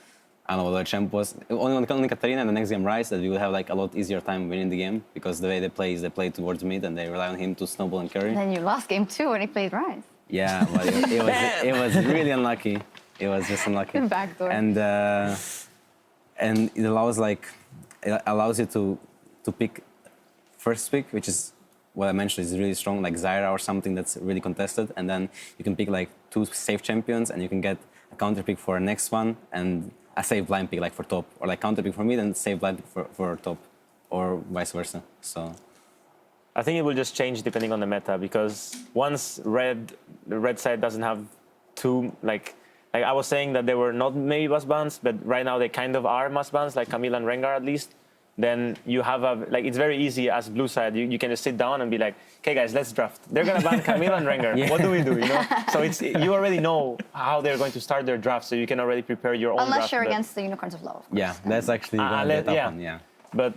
don't know what the champ was, only Katarina, and the next game Ryze, that we will have like a lot easier time winning the game because the way they play is they play towards mid and they rely on him to snowball and carry. And then you lost game 2 when he played Ryze. Yeah, but it was really unlucky. It was just unlucky. Backdoor. And it allows you to pick first pick, which is what I mentioned is really strong, like Zyra or something that's really contested, and then you can pick like 2 safe champions, and you can get a counter pick for the next one, and a safe blind pick like for top, or like counter pick for mid and safe blind pick for top, or vice versa. So I think it will just change depending on the meta, because once the red side doesn't have 2 like I was saying that they were not maybe must bans, but right now they kind of are must bans, like Camille and Rengar at least. Then you have it's very easy as blue side. You can just sit down and be like, okay guys, let's draft. They're gonna ban Camille and Rengar. Yeah. What do we do? So you already know how they're going to start their draft, so you can already prepare your own draft. Unless you're against the Unicorns of Love. Of course. Yeah, that's actually gonna be a tough one. Yeah. But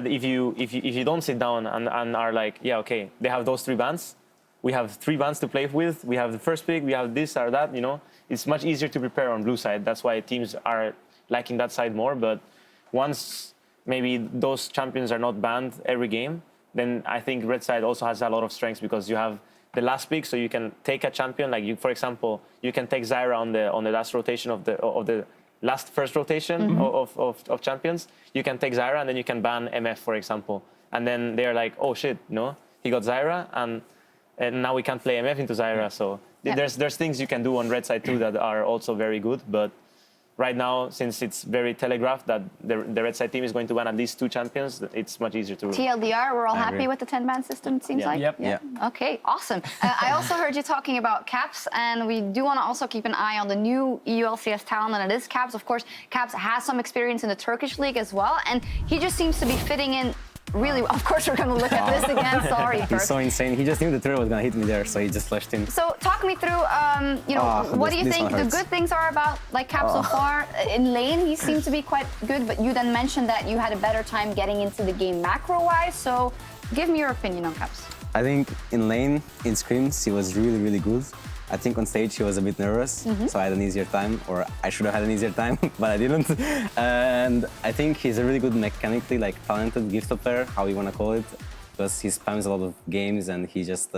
if you don't sit down and are like, yeah, okay, they have those 3 bans. We have 3 bans to play with. We have the first pick. We have this or that. It's much easier to prepare on blue side. That's why teams are liking that side more. But once maybe those champions are not banned every game, then I think red side also has a lot of strengths because you have the last pick, so you can take a champion. Like for example, you can take Zyra on the last rotation of the first rotation of champions. You can take Zyra and then you can ban MF, for example. And then they're like, oh shit, he got Zyra and now we can't play MF into Zyra. So there's things you can do on red side too that are also very good. But right now, since it's very telegraphed that the red side team is going to ban at least 2 champions, it's much easier to... TLDR, we're all happy with the 10-ban system, it seems like? Yep. Yeah. Okay, awesome. I also heard you talking about Caps, and we do want to also keep an eye on the new EU LCS talent, and it is Caps. Of course, Caps has some experience in the Turkish league as well, and he just seems to be fitting in really well. Of course, we're going to look at this again. Sorry, Perk. He's so insane. He just knew the turret was going to hit me there, so he just flashed in. So talk me through, what do you think the good things are about Caps so far? In lane, he seemed to be quite good, but you then mentioned that you had a better time getting into the game macro-wise. So give me your opinion on Caps. I think in lane, in scrims, he was really, really good. I think on stage he was a bit nervous, so I had an easier time, or I should have had an easier time, but I didn't. And I think he's a really good mechanically, talented gift player, how you want to call it, because he spams a lot of games and he just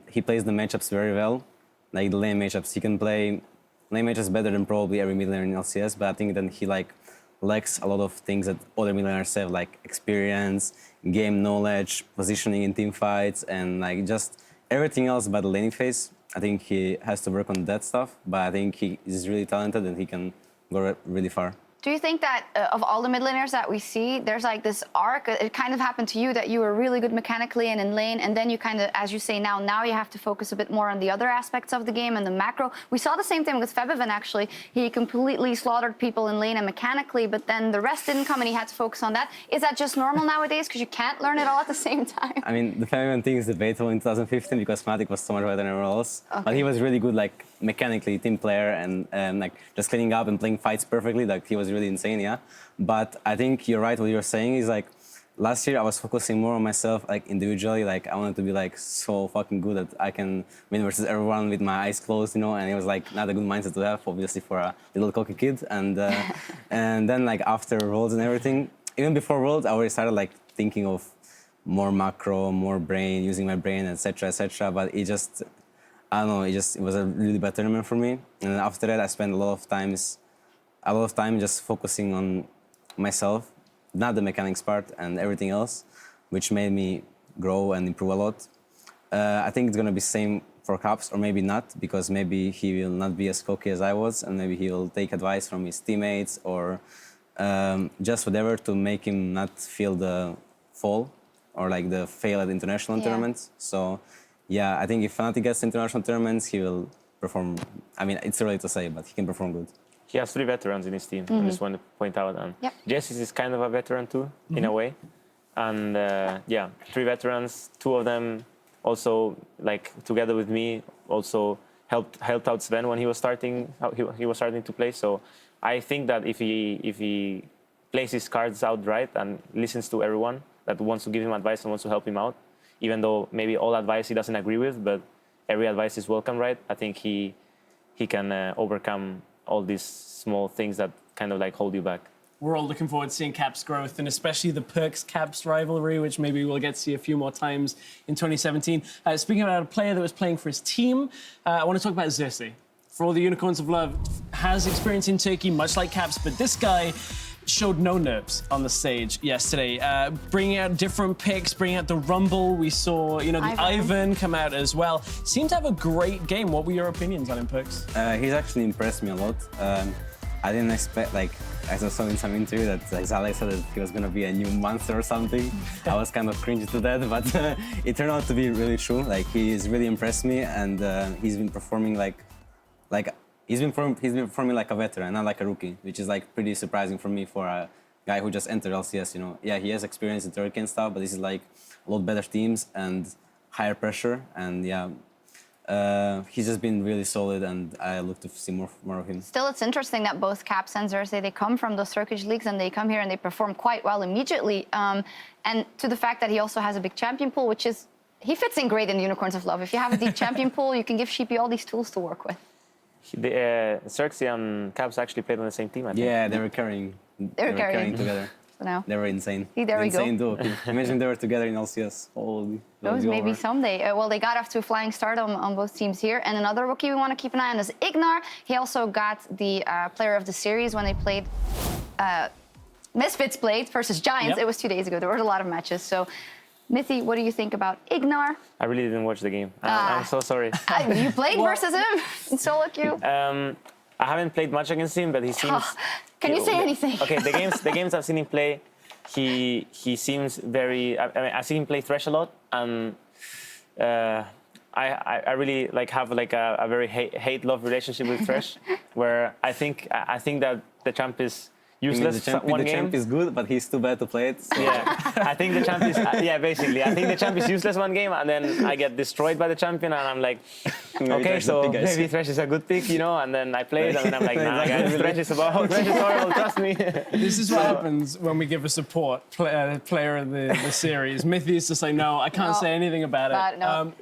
he plays the matchups very well. Like the lane matchups, he can play lane matchups better than probably every mid laner in LCS, but I think then he lacks a lot of things that other mid laners have, like experience, game knowledge, positioning in team fights, and just everything else but the laning phase, I think he has to work on that stuff. But I think he is really talented and he can go really far. Do you think that of all the mid laners that we see, there's like this arc? It kind of happened to you that you were really good mechanically and in lane, and then you kind of, as you say now you have to focus a bit more on the other aspects of the game and the macro. We saw the same thing with Febiven actually. He completely slaughtered people in lane and mechanically, but then the rest didn't come and he had to focus on that. Is that just normal nowadays because you can't learn it all at the same time? I mean, the Febiven thing is debatable in 2015 because Fnatic was so much better than everyone else. Okay. But he was really good, like mechanically, team player, and like just cleaning up and playing fights perfectly. Like he was really insane, yeah. But I think you're right. What you're saying is like last year I was focusing more on myself, like individually. Like I wanted to be like so fucking good that I can win versus everyone with my eyes closed, you know. And it was like not a good mindset to have, obviously, for a little cocky kid. And and then like after Worlds and everything, even before Worlds, I already started like thinking of more macro, more brain, using my brain, etc., etc. But it just, I don't know, it was a really bad tournament for me. And then after that, I spent a lot of time just focusing on myself, not the mechanics part and everything else, which made me grow and improve a lot. I think it's gonna be same for Caps, or maybe not, because maybe he will not be as cocky as I was, and maybe he will take advice from his teammates or just whatever to make him not feel the fall or like the fail at international tournaments. So yeah, I think if Fnatic gets international tournaments, he will perform. I mean, it's early to say, but he can perform good. He has 3 veterans in his team. I just want to point out. And Jessis is kind of a veteran too, in a way. And yeah, 3 veterans. 2 of them also, like together with me, also helped out Sven when he was starting. He was starting to play. So I think that if he plays his cards out right and listens to everyone that wants to give him advice and wants to help him out, even though maybe all advice he doesn't agree with, but every advice is welcome, right? I think he can overcome all these small things that kind of like hold you back. We're all looking forward to seeing Caps' growth, and especially the Perks-Caps rivalry, which maybe we'll get to see a few more times in 2017. Speaking about a player that was playing for his team, I want to talk about Xerxes. For all the Unicorns of Love, has experience in Turkey, much like Caps, but this guy showed no nerves on the stage yesterday, bringing out different picks, bringing out the Rumble. We saw, the Ivan come out as well. Seemed to have a great game. What were your opinions on him, Perks? He's actually impressed me a lot. I didn't expect, like, I saw in some interview that Alex said that he was going to be a new monster or something. I was kind of cringy to that, but it turned out to be really true. Like, he's really impressed me, and he's been performing he's been performing like a veteran, not like a rookie, which is like pretty surprising for me for a guy who just entered LCS, you know. Yeah, he has experience in Turkey and stuff, but this is like a lot better teams and higher pressure. And yeah, he's just been really solid, and I look to see more of him. Still, it's interesting that both Caps and Xerxes, they come from those Turkish leagues and they come here and they perform quite well immediately. And to the fact that he also has a big champion pool, which is, he fits in great in the Unicorns of Love. If you have a deep champion pool, you can give Sheepy all these tools to work with. Xerxes and Caps actually played on the same team, I think. Yeah, they were carrying. They were carrying together. So now they were insane. See, there we go. Insane duo. Imagine they were together in LCS. Holy. Those maybe someday. Well, they got off to a flying start on both teams here. And another rookie we want to keep an eye on is Ignar. He also got the player of the series when they played Misfits played versus Giants. It was 2 days ago. There were a lot of matches. So, Mithy, what do you think about Ignar? I really didn't watch the game. I'm so sorry. You played versus him in solo queue? I haven't played much against him, but he seems... Can you say anything? Okay, the games I've seen him play, he seems very... I mean, I've seen him play Thresh a lot, and I really have a very hate-love relationship with Thresh, where I think that the champ is useless the champ is good, but he's too bad to play it. So. Yeah, I think the champ is... basically. I think the champ is useless one game, and then I get destroyed by the champion, and I'm like, okay, so maybe Thresh is a good pick, you know, and then I play it, and then I'm like, nah, guys, Thresh is horrible, trust me. This is what happens when we give a support player of the series. Mithy is to say, no, I can't say anything about it.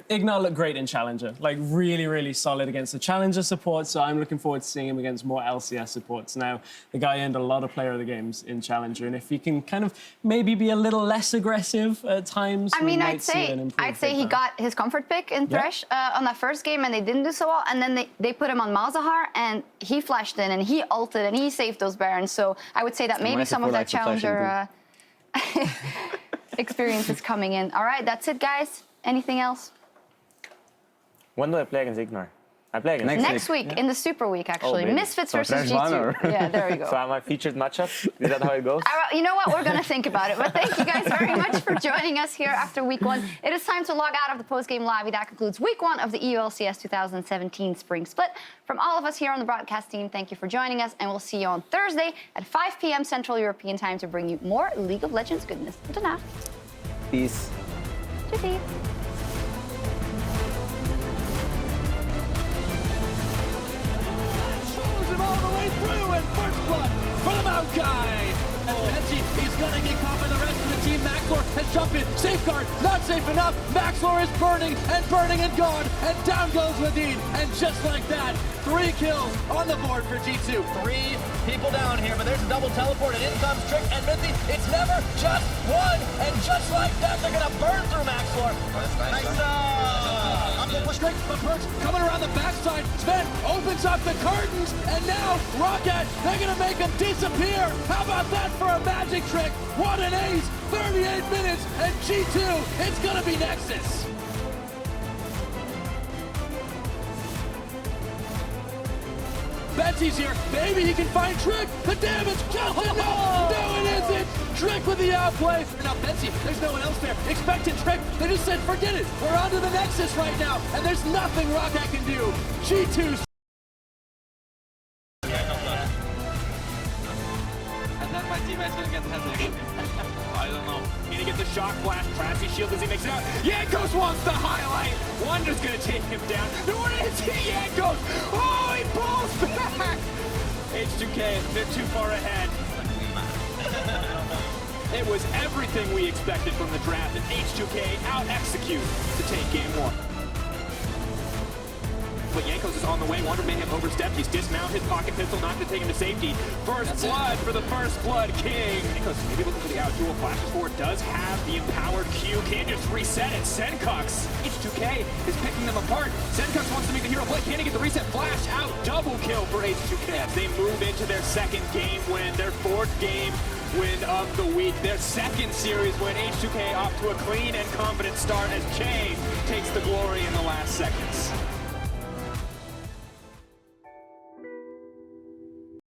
Ignar looked great in Challenger, like really, really solid against the Challenger support, so I'm looking forward to seeing him against more LCS supports. Now, the guy earned a lot of player of the games in Challenger, and if he can kind of maybe be a little less aggressive at times, I mean, I'd say he got his comfort pick in Thresh on that first game, and they didn't do so well, and then they put him on Malzahar, and he flashed in, and he ulted, and he saved those Barons, so I would say that maybe some of that Challenger experience is coming in. All right, that's it, guys. Anything else? When do I play against Ignore? I play against Next week, in the Super Week, actually. maybe. Misfits So versus fresh one, or- G2. Yeah, there we go. So am I featured matchup? Is that how it goes? You know what? We're going to think about it. But thank you guys very much for joining us here after week one. It is time to log out of the post-game lobby. That concludes week one of the EULCS 2017 Spring Split. From all of us here on the broadcast team, thank you for joining us. And we'll see you on Thursday at 5 p.m. Central European Time to bring you more League of Legends goodness. Daarna. Peace. Doei. Him all the way through and first blood for the Maokai. And Benji, he's gonna get caught by the rest of the team. Maxlor has jumped in. Safeguard, not safe enough. Maxlor is burning and gone. And down goes Ladine. And just like that, 3 kills on the board for G2. 3 people down here, but there's a double teleport, and in comes Trick and Mithy. It's never just one, and just like that, they're gonna burn through Maxlor. Nice Push straight, but Perks coming around the backside. Sven opens up the curtains, and now Rocket, they're gonna make him disappear. How about that for a magic trick? What an ace! 38 minutes, and G2, it's gonna be Nexus. Betsy's here. Maybe he can find Trick. The damage just enough. No, it isn't. Trick with the outplay. Now Betsy, there's no one else there. Expected Trick. They just said, forget it. We're on to the Nexus right now, and there's nothing Rocket can do. G2's. And then my teammate's gonna get the head. I don't know. Gonna get the shock blast. Trashy shield as he makes it out. Yankos wants the highlight. Wonder's gonna take him down. Where is he? Yankos! Oh, he pulls back! H2K, they're too far ahead. It was everything we expected from the draft, and H2K out-execute to take game 1. But Yankos is on the way. Wonder may have overstepped. He's dismounted. Pocket pistol, not to take him to safety. First blood for the First Blood King. Yankos maybe looking for the out duel. Flashes forward. Does have the empowered Q. Can just reset it. Senkux. H2K is picking them apart. Senkux wants to make the hero play. Can he get the reset? Flash out. Double kill for H2K as they move into their second game win. Their 4th game win of the week. Their 2nd series win. H2K off to a clean and confident start as Kane takes the glory in the last seconds.